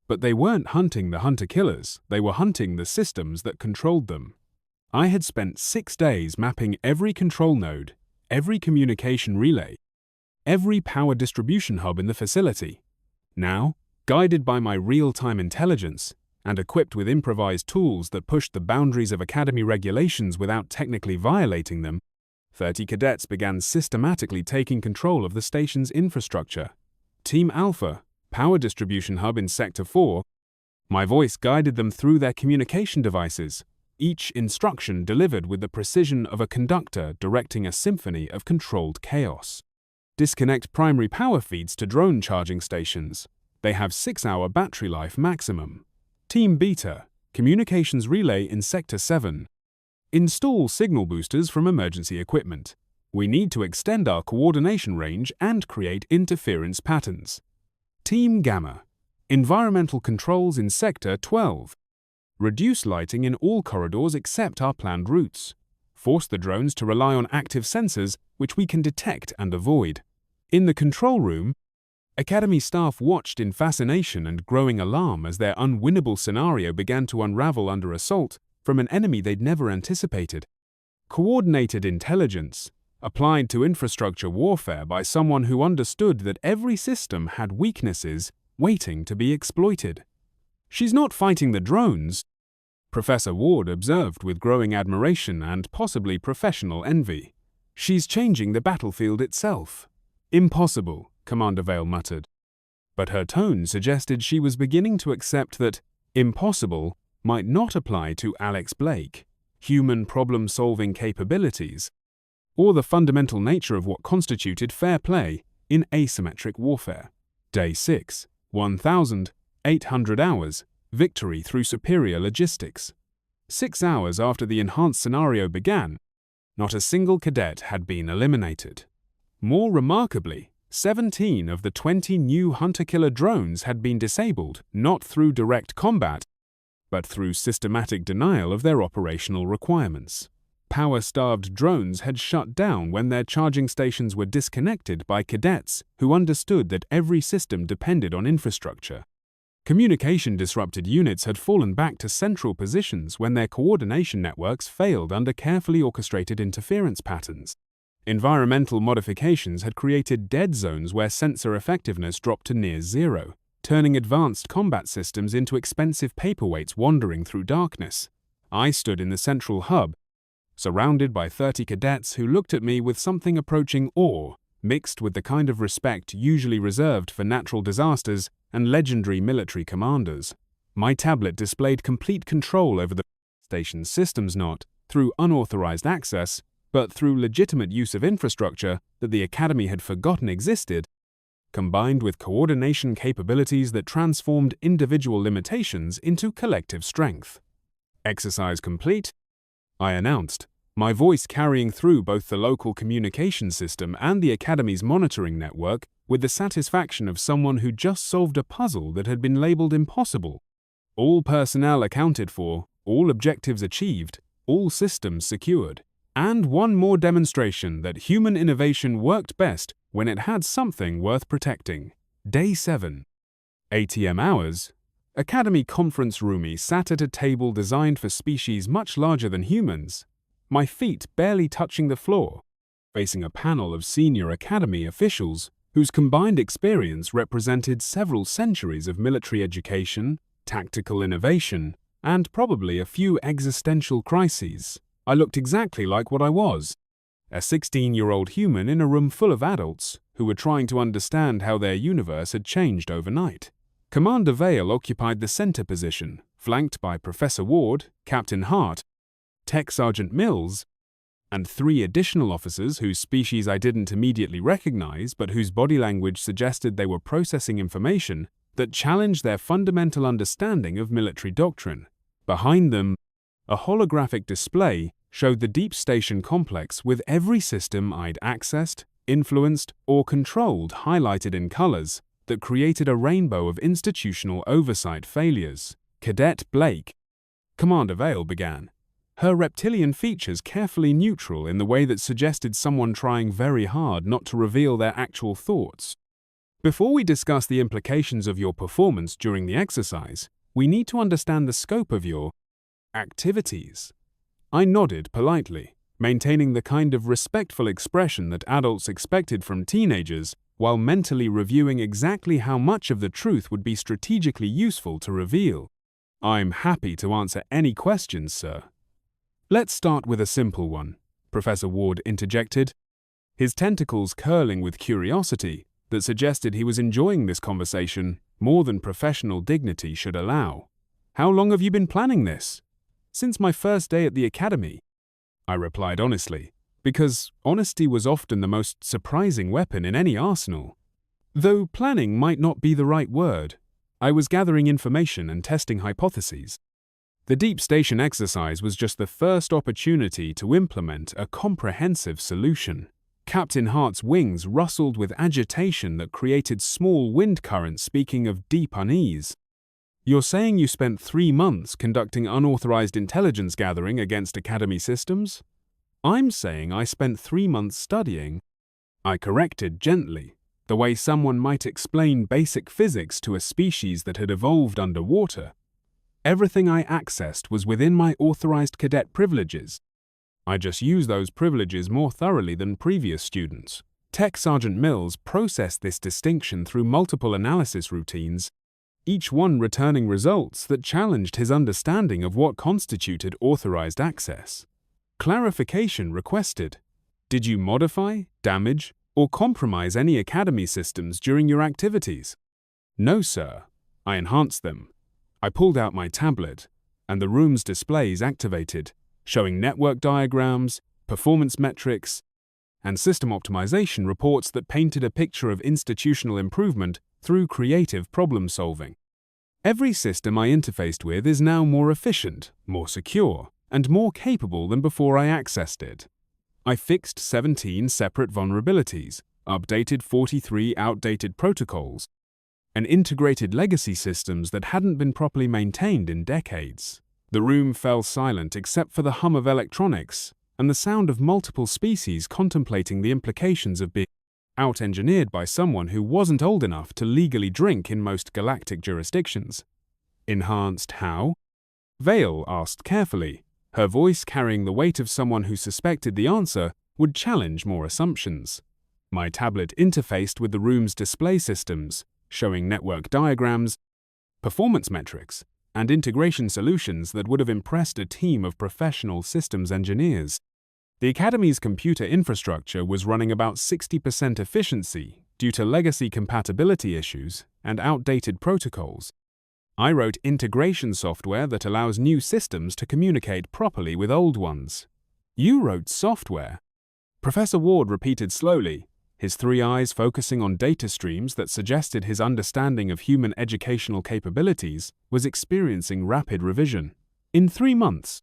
But they weren't hunting the hunter-killers, they were hunting the systems that controlled them. I had spent 6 days mapping every control node, every communication relay, every power distribution hub in the facility. Now, guided by my real-time intelligence and equipped with improvised tools that pushed the boundaries of Academy regulations without technically violating them, 30 cadets began systematically taking control of the station's infrastructure. Team Alpha, power distribution hub in Sector 4, my voice guided them through their communication devices, each instruction delivered with the precision of a conductor directing a symphony of controlled chaos. Disconnect primary power feeds to drone charging stations. They have 6-hour battery life maximum. Team Beta, communications relay in Sector 7. Install signal boosters from emergency equipment. We need to extend our coordination range and create interference patterns. Team Gamma, environmental controls in Sector 12. Reduce lighting in all corridors except our planned routes. Force the drones to rely on active sensors which we can detect and avoid. In the control room, Academy staff watched in fascination and growing alarm as their unwinnable scenario began to unravel under assault from an enemy they'd never anticipated. Coordinated intelligence, applied to infrastructure warfare by someone who understood that every system had weaknesses waiting to be exploited. "She's not fighting the drones," Professor Ward observed with growing admiration and possibly professional envy. "She's changing the battlefield itself." "Impossible," Commander Vale muttered. But her tone suggested she was beginning to accept that impossible might not apply to Alex Blake, human problem-solving capabilities, or the fundamental nature of what constituted fair play in asymmetric warfare. Day 6, 1,800 hours, victory through superior logistics. 6 hours after the enhanced scenario began, not a single cadet had been eliminated. More remarkably, 17 of the 20 new hunter-killer drones had been disabled, not through direct combat, but through systematic denial of their operational requirements. Power-starved drones had shut down when their charging stations were disconnected by cadets who understood that every system depended on infrastructure. Communication-disrupted units had fallen back to central positions when their coordination networks failed under carefully orchestrated interference patterns. Environmental modifications had created dead zones where sensor effectiveness dropped to near zero, turning advanced combat systems into expensive paperweights wandering through darkness. I stood in the central hub, surrounded by 30 cadets who looked at me with something approaching awe, mixed with the kind of respect usually reserved for natural disasters and legendary military commanders. My tablet displayed complete control over the station's systems, not through unauthorized access, but through legitimate use of infrastructure that the Academy had forgotten existed, combined with coordination capabilities that transformed individual limitations into collective strength. "Exercise complete," I announced, my voice carrying through both the local communication system and the Academy's monitoring network with the satisfaction of someone who just solved a puzzle that had been labeled impossible. All personnel accounted for, all objectives achieved, all systems secured. And one more demonstration that human innovation worked best when it had something worth protecting. Day 7. ATM hours. Academy conference roomie sat at a table designed for species much larger than humans, my feet barely touching the floor, facing a panel of senior Academy officials whose combined experience represented several centuries of military education, tactical innovation, and probably a few existential crises. I looked exactly like what I was, a 16-year-old human in a room full of adults who were trying to understand how their universe had changed overnight. Commander Vale occupied the center position, flanked by Professor Ward, Captain Hart, Tech Sergeant Mills, and 3 additional officers whose species I didn't immediately recognize but whose body language suggested they were processing information that challenged their fundamental understanding of military doctrine. Behind them, a holographic display showed the deep station complex with every system I'd accessed, influenced, or controlled highlighted in colors, that created a rainbow of institutional oversight failures. Cadet Blake. Commander Vale began, her reptilian features carefully neutral in the way that suggested someone trying very hard not to reveal their actual thoughts. Before we discuss the implications of your performance during the exercise, we need to understand the scope of your activities. I nodded politely, maintaining the kind of respectful expression that adults expected from teenagers, while mentally reviewing exactly how much of the truth would be strategically useful to reveal. I'm happy to answer any questions, sir. Let's start with a simple one, Professor Ward interjected, his tentacles curling with curiosity that suggested he was enjoying this conversation more than professional dignity should allow. How long have you been planning this? Since my first day at the academy, I replied honestly, because honesty was often the most surprising weapon in any arsenal. Though planning might not be the right word, I was gathering information and testing hypotheses. The deep station exercise was just the first opportunity to implement a comprehensive solution. Captain Hart's wings rustled with agitation that created small wind currents, speaking of deep unease. You're saying you spent 3 months conducting unauthorized intelligence gathering against Academy systems? I'm saying I spent 3 months studying. I corrected gently, the way someone might explain basic physics to a species that had evolved underwater. Everything I accessed was within my authorized cadet privileges. I just used those privileges more thoroughly than previous students. Tech Sergeant Mills processed this distinction through multiple analysis routines, each one returning results that challenged his understanding of what constituted authorized access. Clarification requested. Did you modify, damage, or compromise any Academy systems during your activities? No, sir. I enhanced them. I pulled out my tablet, and the room's displays activated, showing network diagrams, performance metrics, and system optimization reports that painted a picture of institutional improvement through creative problem-solving. Every system I interfaced with is now more efficient, more secure, and more capable than before I accessed it. I fixed 17 separate vulnerabilities, updated 43 outdated protocols, and integrated legacy systems that hadn't been properly maintained in decades. The room fell silent except for the hum of electronics and the sound of multiple species contemplating the implications of being out-engineered by someone who wasn't old enough to legally drink in most galactic jurisdictions. Enhanced how? Vale asked carefully, her voice carrying the weight of someone who suspected the answer would challenge more assumptions. My tablet interfaced with the room's display systems, showing network diagrams, performance metrics, and integration solutions that would have impressed a team of professional systems engineers. The Academy's computer infrastructure was running about 60% efficiency due to legacy compatibility issues and outdated protocols. I wrote integration software that allows new systems to communicate properly with old ones. You wrote software? Professor Ward repeated slowly, his 3 eyes focusing on data streams that suggested his understanding of human educational capabilities was experiencing rapid revision. In 3 months.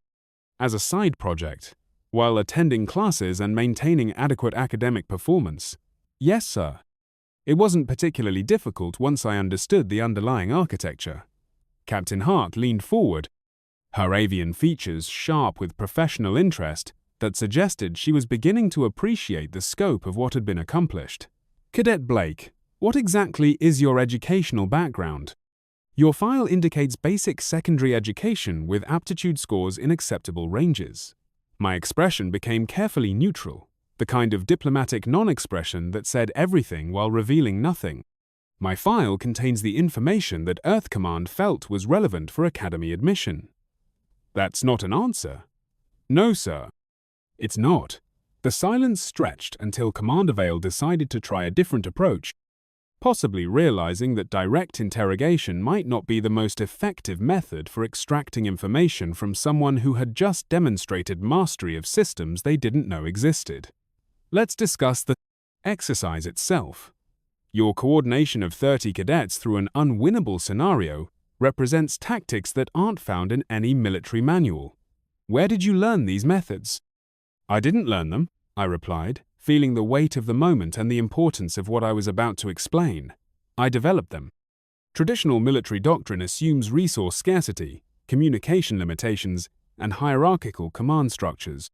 As a side project, while attending classes and maintaining adequate academic performance. Yes, sir. It wasn't particularly difficult once I understood the underlying architecture. Captain Hart leaned forward, her avian features sharp with professional interest that suggested she was beginning to appreciate the scope of what had been accomplished. Cadet Blake, what exactly is your educational background? Your file indicates basic secondary education with aptitude scores in acceptable ranges. My expression became carefully neutral, the kind of diplomatic non-expression that said everything while revealing nothing. My file contains the information that Earth Command felt was relevant for Academy admission. That's not an answer. No, sir. It's not. The silence stretched until Commander Vale decided to try a different approach, possibly realizing that direct interrogation might not be the most effective method for extracting information from someone who had just demonstrated mastery of systems they didn't know existed. Let's discuss the exercise itself. Your coordination of 30 cadets through an unwinnable scenario represents tactics that aren't found in any military manual. Where did you learn these methods? I didn't learn them, I replied, feeling the weight of the moment and the importance of what I was about to explain. I developed them. Traditional military doctrine assumes resource scarcity, communication limitations, and hierarchical command structures.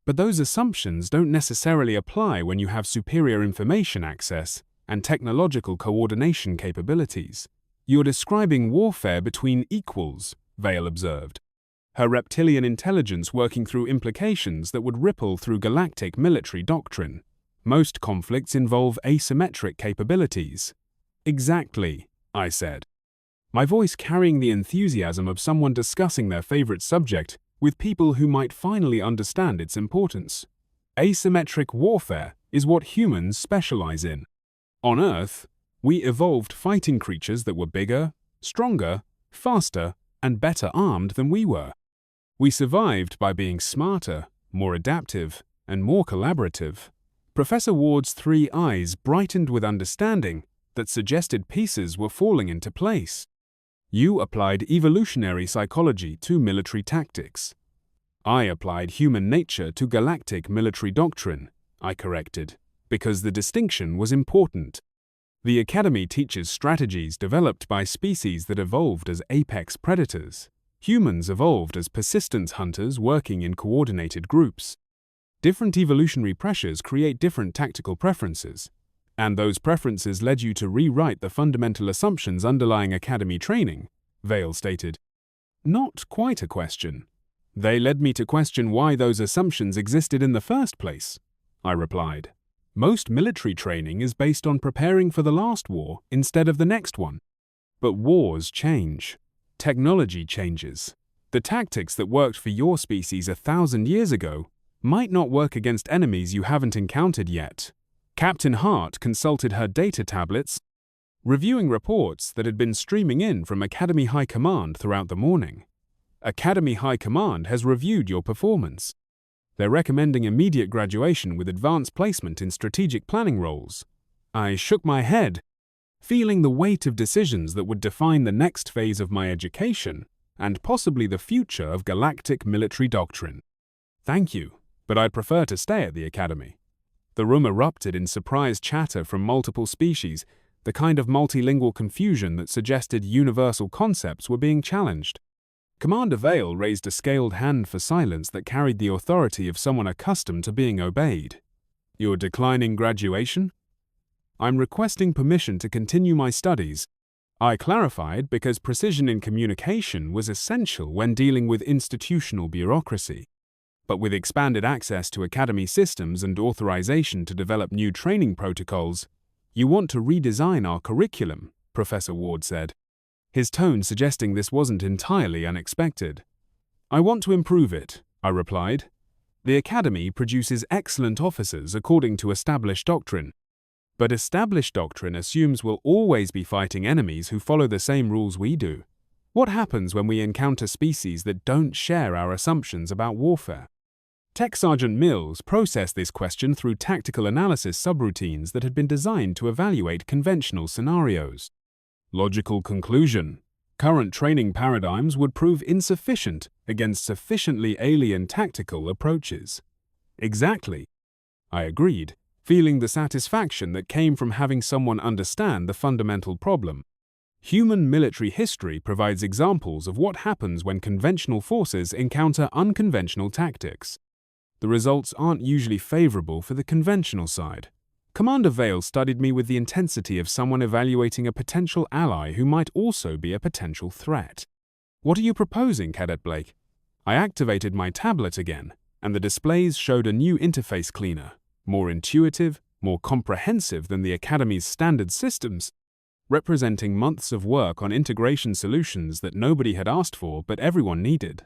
But those assumptions don't necessarily apply when you have superior information access and technological coordination capabilities. You're describing warfare between equals, Vale observed, her reptilian intelligence working through implications that would ripple through galactic military doctrine. Most conflicts involve asymmetric capabilities. Exactly, I said, my voice carrying the enthusiasm of someone discussing their favorite subject with people who might finally understand its importance. Asymmetric warfare is what humans specialize in. On Earth, we evolved fighting creatures that were bigger, stronger, faster, and better armed than we were. We survived by being smarter, more adaptive, and more collaborative. Professor Ward's 3 eyes brightened with understanding that suggested pieces were falling into place. You applied evolutionary psychology to military tactics. I applied human nature to galactic military doctrine, I corrected, because the distinction was important. The Academy teaches strategies developed by species that evolved as apex predators. Humans evolved as persistence hunters working in coordinated groups. Different evolutionary pressures create different tactical preferences, and those preferences led you to rewrite the fundamental assumptions underlying Academy training, Vale stated. Not quite a question. They led me to question why those assumptions existed in the first place, I replied. Most military training is based on preparing for the last war instead of the next one. But wars change. Technology changes. The tactics that worked for your species 1,000 years ago might not work against enemies you haven't encountered yet. Captain Hart consulted her data tablets, reviewing reports that had been streaming in from Academy High Command throughout the morning. Academy High Command has reviewed your performance. They're recommending immediate graduation with advanced placement in strategic planning roles. I shook my head, feeling the weight of decisions that would define the next phase of my education and possibly the future of galactic military doctrine. Thank you, but I'd prefer to stay at the Academy. The room erupted in surprised chatter from multiple species, the kind of multilingual confusion that suggested universal concepts were being challenged. Commander Vale raised a scaled hand for silence that carried the authority of someone accustomed to being obeyed. You're declining graduation? I'm requesting permission to continue my studies. I clarified because precision in communication was essential when dealing with institutional bureaucracy. But with expanded access to Academy systems and authorization to develop new training protocols, you want to redesign our curriculum, Professor Ward said, his tone suggesting this wasn't entirely unexpected. I want to improve it, I replied. The Academy produces excellent officers according to established doctrine. But established doctrine assumes we'll always be fighting enemies who follow the same rules we do. What happens when we encounter species that don't share our assumptions about warfare? Tech Sergeant Mills processed this question through tactical analysis subroutines that had been designed to evaluate conventional scenarios. Logical conclusion: current training paradigms would prove insufficient against sufficiently alien tactical approaches. Exactly, I agreed, feeling the satisfaction that came from having someone understand the fundamental problem. Human military history provides examples of what happens when conventional forces encounter unconventional tactics. The results aren't usually favorable for the conventional side. Commander Vale studied me with the intensity of someone evaluating a potential ally who might also be a potential threat. What are you proposing, Cadet Blake? I activated my tablet again, and the displays showed a new interface cleaner, more intuitive, more comprehensive than the Academy's standard systems, representing months of work on integration solutions that nobody had asked for but everyone needed.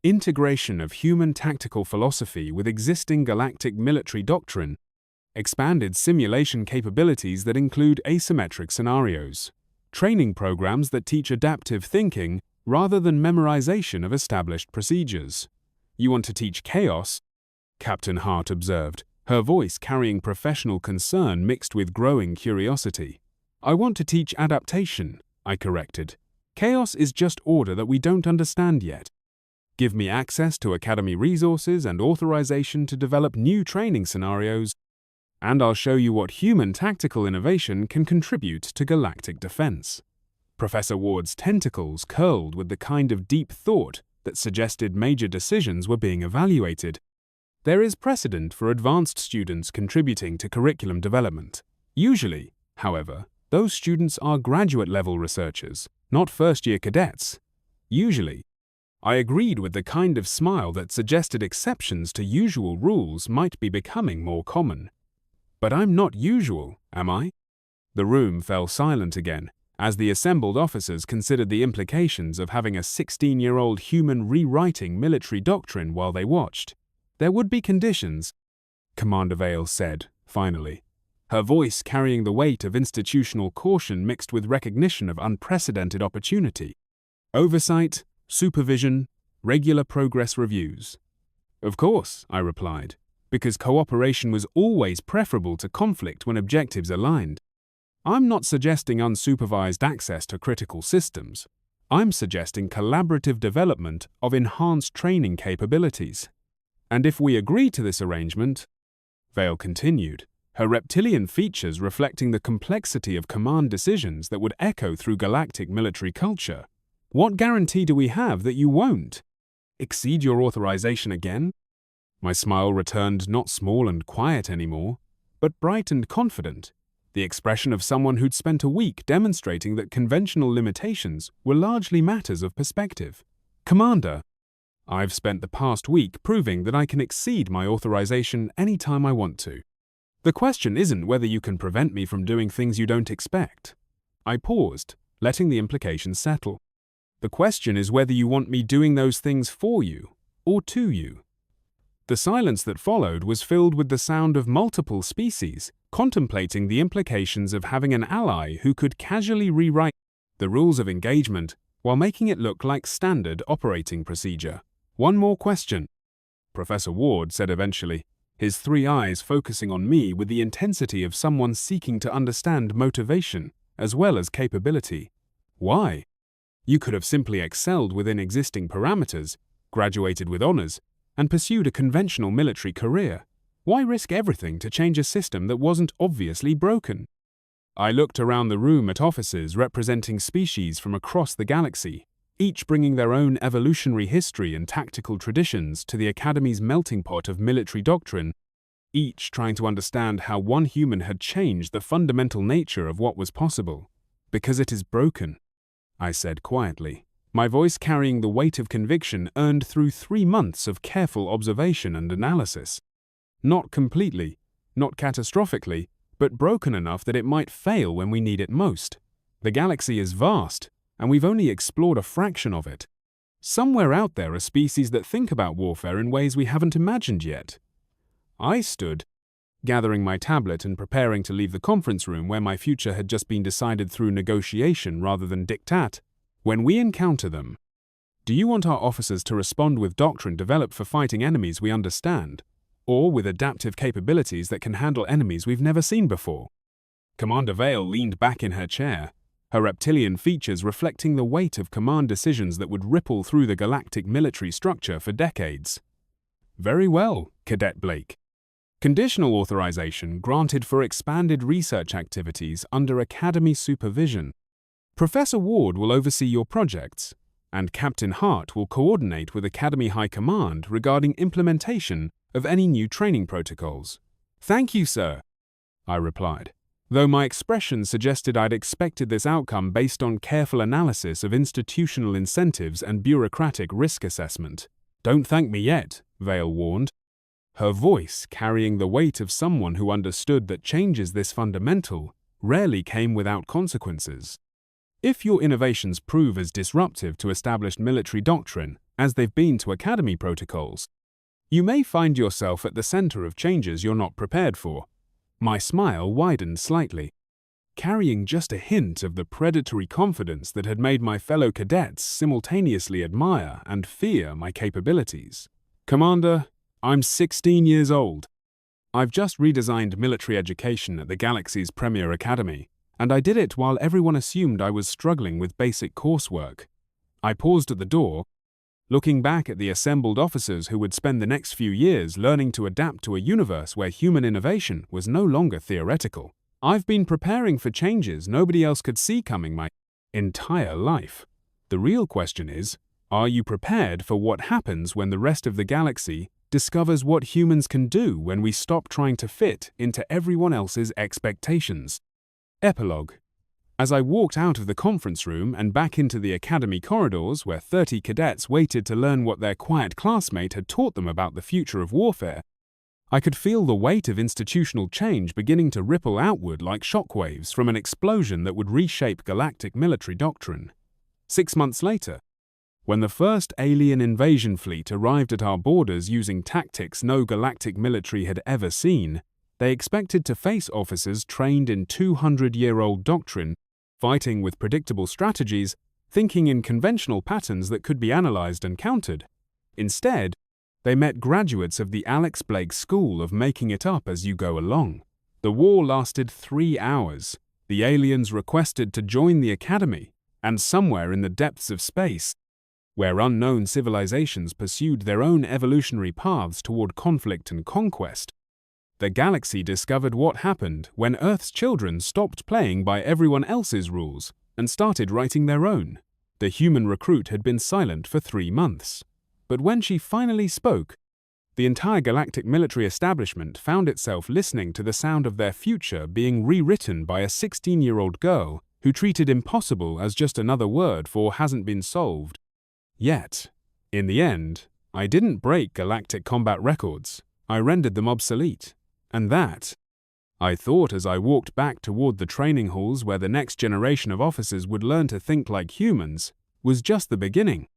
Integration of human tactical philosophy with existing galactic military doctrine, expanded simulation capabilities that include asymmetric scenarios, training programs that teach adaptive thinking rather than memorization of established procedures. You want to teach chaos? Captain Hart observed, her voice carrying professional concern mixed with growing curiosity. I want to teach adaptation, I corrected. Chaos is just order that we don't understand yet. Give me access to Academy resources and authorization to develop new training scenarios. And I'll show you what human tactical innovation can contribute to galactic defense. Professor Ward's tentacles curled with the kind of deep thought that suggested major decisions were being evaluated. There is precedent for advanced students contributing to curriculum development. Usually, however, those students are graduate-level researchers, not first-year cadets. Usually. I agreed with the kind of smile that suggested exceptions to usual rules might be becoming more common. But I'm not usual, am I? The room fell silent again, as the assembled officers considered the implications of having a 16-year-old human rewriting military doctrine while they watched. There would be conditions, Commander Vale said, finally, her voice carrying the weight of institutional caution mixed with recognition of unprecedented opportunity. Oversight, supervision, regular progress reviews. Of course, I replied, because cooperation was always preferable to conflict when objectives aligned. I'm not suggesting unsupervised access to critical systems. I'm suggesting collaborative development of enhanced training capabilities. And if we agree to this arrangement, Vale continued, her reptilian features reflecting the complexity of command decisions that would echo through galactic military culture, what guarantee do we have that you won't exceed your authorization again? My smile returned not small and quiet anymore, but bright and confident, the expression of someone who'd spent a week demonstrating that conventional limitations were largely matters of perspective. Commander, I've spent the past week proving that I can exceed my authorization any time I want to. The question isn't whether you can prevent me from doing things you don't expect. I paused, letting the implications settle. The question is whether you want me doing those things for you or to you. The silence that followed was filled with the sound of multiple species contemplating the implications of having an ally who could casually rewrite the rules of engagement while making it look like standard operating procedure. One more question, Professor Ward said eventually, his three eyes focusing on me with the intensity of someone seeking to understand motivation as well as capability. Why? You could have simply excelled within existing parameters, graduated with honors, and pursued a conventional military career. Why risk everything to change a system that wasn't obviously broken? I looked around the room at officers representing species from across the galaxy, each bringing their own evolutionary history and tactical traditions to the Academy's melting pot of military doctrine, each trying to understand how one human had changed the fundamental nature of what was possible. Because it is broken, I said quietly, my voice carrying the weight of conviction earned through 3 months of careful observation and analysis. Not completely, not catastrophically, but broken enough that it might fail when we need it most. The galaxy is vast, and we've only explored a fraction of it. Somewhere out there are species that think about warfare in ways we haven't imagined yet. I stood, gathering my tablet and preparing to leave the conference room where my future had just been decided through negotiation rather than diktat. When we encounter them, do you want our officers to respond with doctrine developed for fighting enemies we understand, or with adaptive capabilities that can handle enemies we've never seen before? Commander Vale leaned back in her chair, her reptilian features reflecting the weight of command decisions that would ripple through the galactic military structure for decades. Very well, Cadet Blake. Conditional authorization granted for expanded research activities under Academy supervision. Professor Ward will oversee your projects, and Captain Hart will coordinate with Academy High Command regarding implementation of any new training protocols. Thank you, sir, I replied, though my expression suggested I'd expected this outcome based on careful analysis of institutional incentives and bureaucratic risk assessment. Don't thank me yet, Vale warned, her voice carrying the weight of someone who understood that changes this fundamental rarely came without consequences. If your innovations prove as disruptive to established military doctrine as they've been to Academy protocols, you may find yourself at the center of changes you're not prepared for. My smile widened slightly, carrying just a hint of the predatory confidence that had made my fellow cadets simultaneously admire and fear my capabilities. Commander, I'm 16 years old. I've just redesigned military education at the galaxy's premier academy, and I did it while everyone assumed I was struggling with basic coursework. I paused at the door, Looking back at the assembled officers who would spend the next few years learning to adapt to a universe where human innovation was no longer theoretical. I've been preparing for changes nobody else could see coming my entire life. The real question is, are you prepared for what happens when the rest of the galaxy discovers what humans can do when we stop trying to fit into everyone else's expectations? Epilogue. As I walked out of the conference room and back into the academy corridors where 30 cadets waited to learn what their quiet classmate had taught them about the future of warfare, I could feel the weight of institutional change beginning to ripple outward like shockwaves from an explosion that would reshape galactic military doctrine. 6 months later, when the first alien invasion fleet arrived at our borders using tactics no galactic military had ever seen, they expected to face officers trained in 200-year-old doctrine, fighting with predictable strategies, thinking in conventional patterns that could be analyzed and countered. Instead, they met graduates of the Alex Blake School of Making It Up as You Go Along. The war lasted 3 hours. The aliens requested to join the academy, and somewhere in the depths of space, where unknown civilizations pursued their own evolutionary paths toward conflict and conquest, the galaxy discovered what happened when Earth's children stopped playing by everyone else's rules and started writing their own. The human recruit had been silent for 3 months. But when she finally spoke, the entire galactic military establishment found itself listening to the sound of their future being rewritten by a 16-year-old girl who treated impossible as just another word for hasn't been solved. Yet, in the end, I didn't break galactic combat records. I rendered them obsolete. And that, I thought as I walked back toward the training halls where the next generation of officers would learn to think like humans, was just the beginning.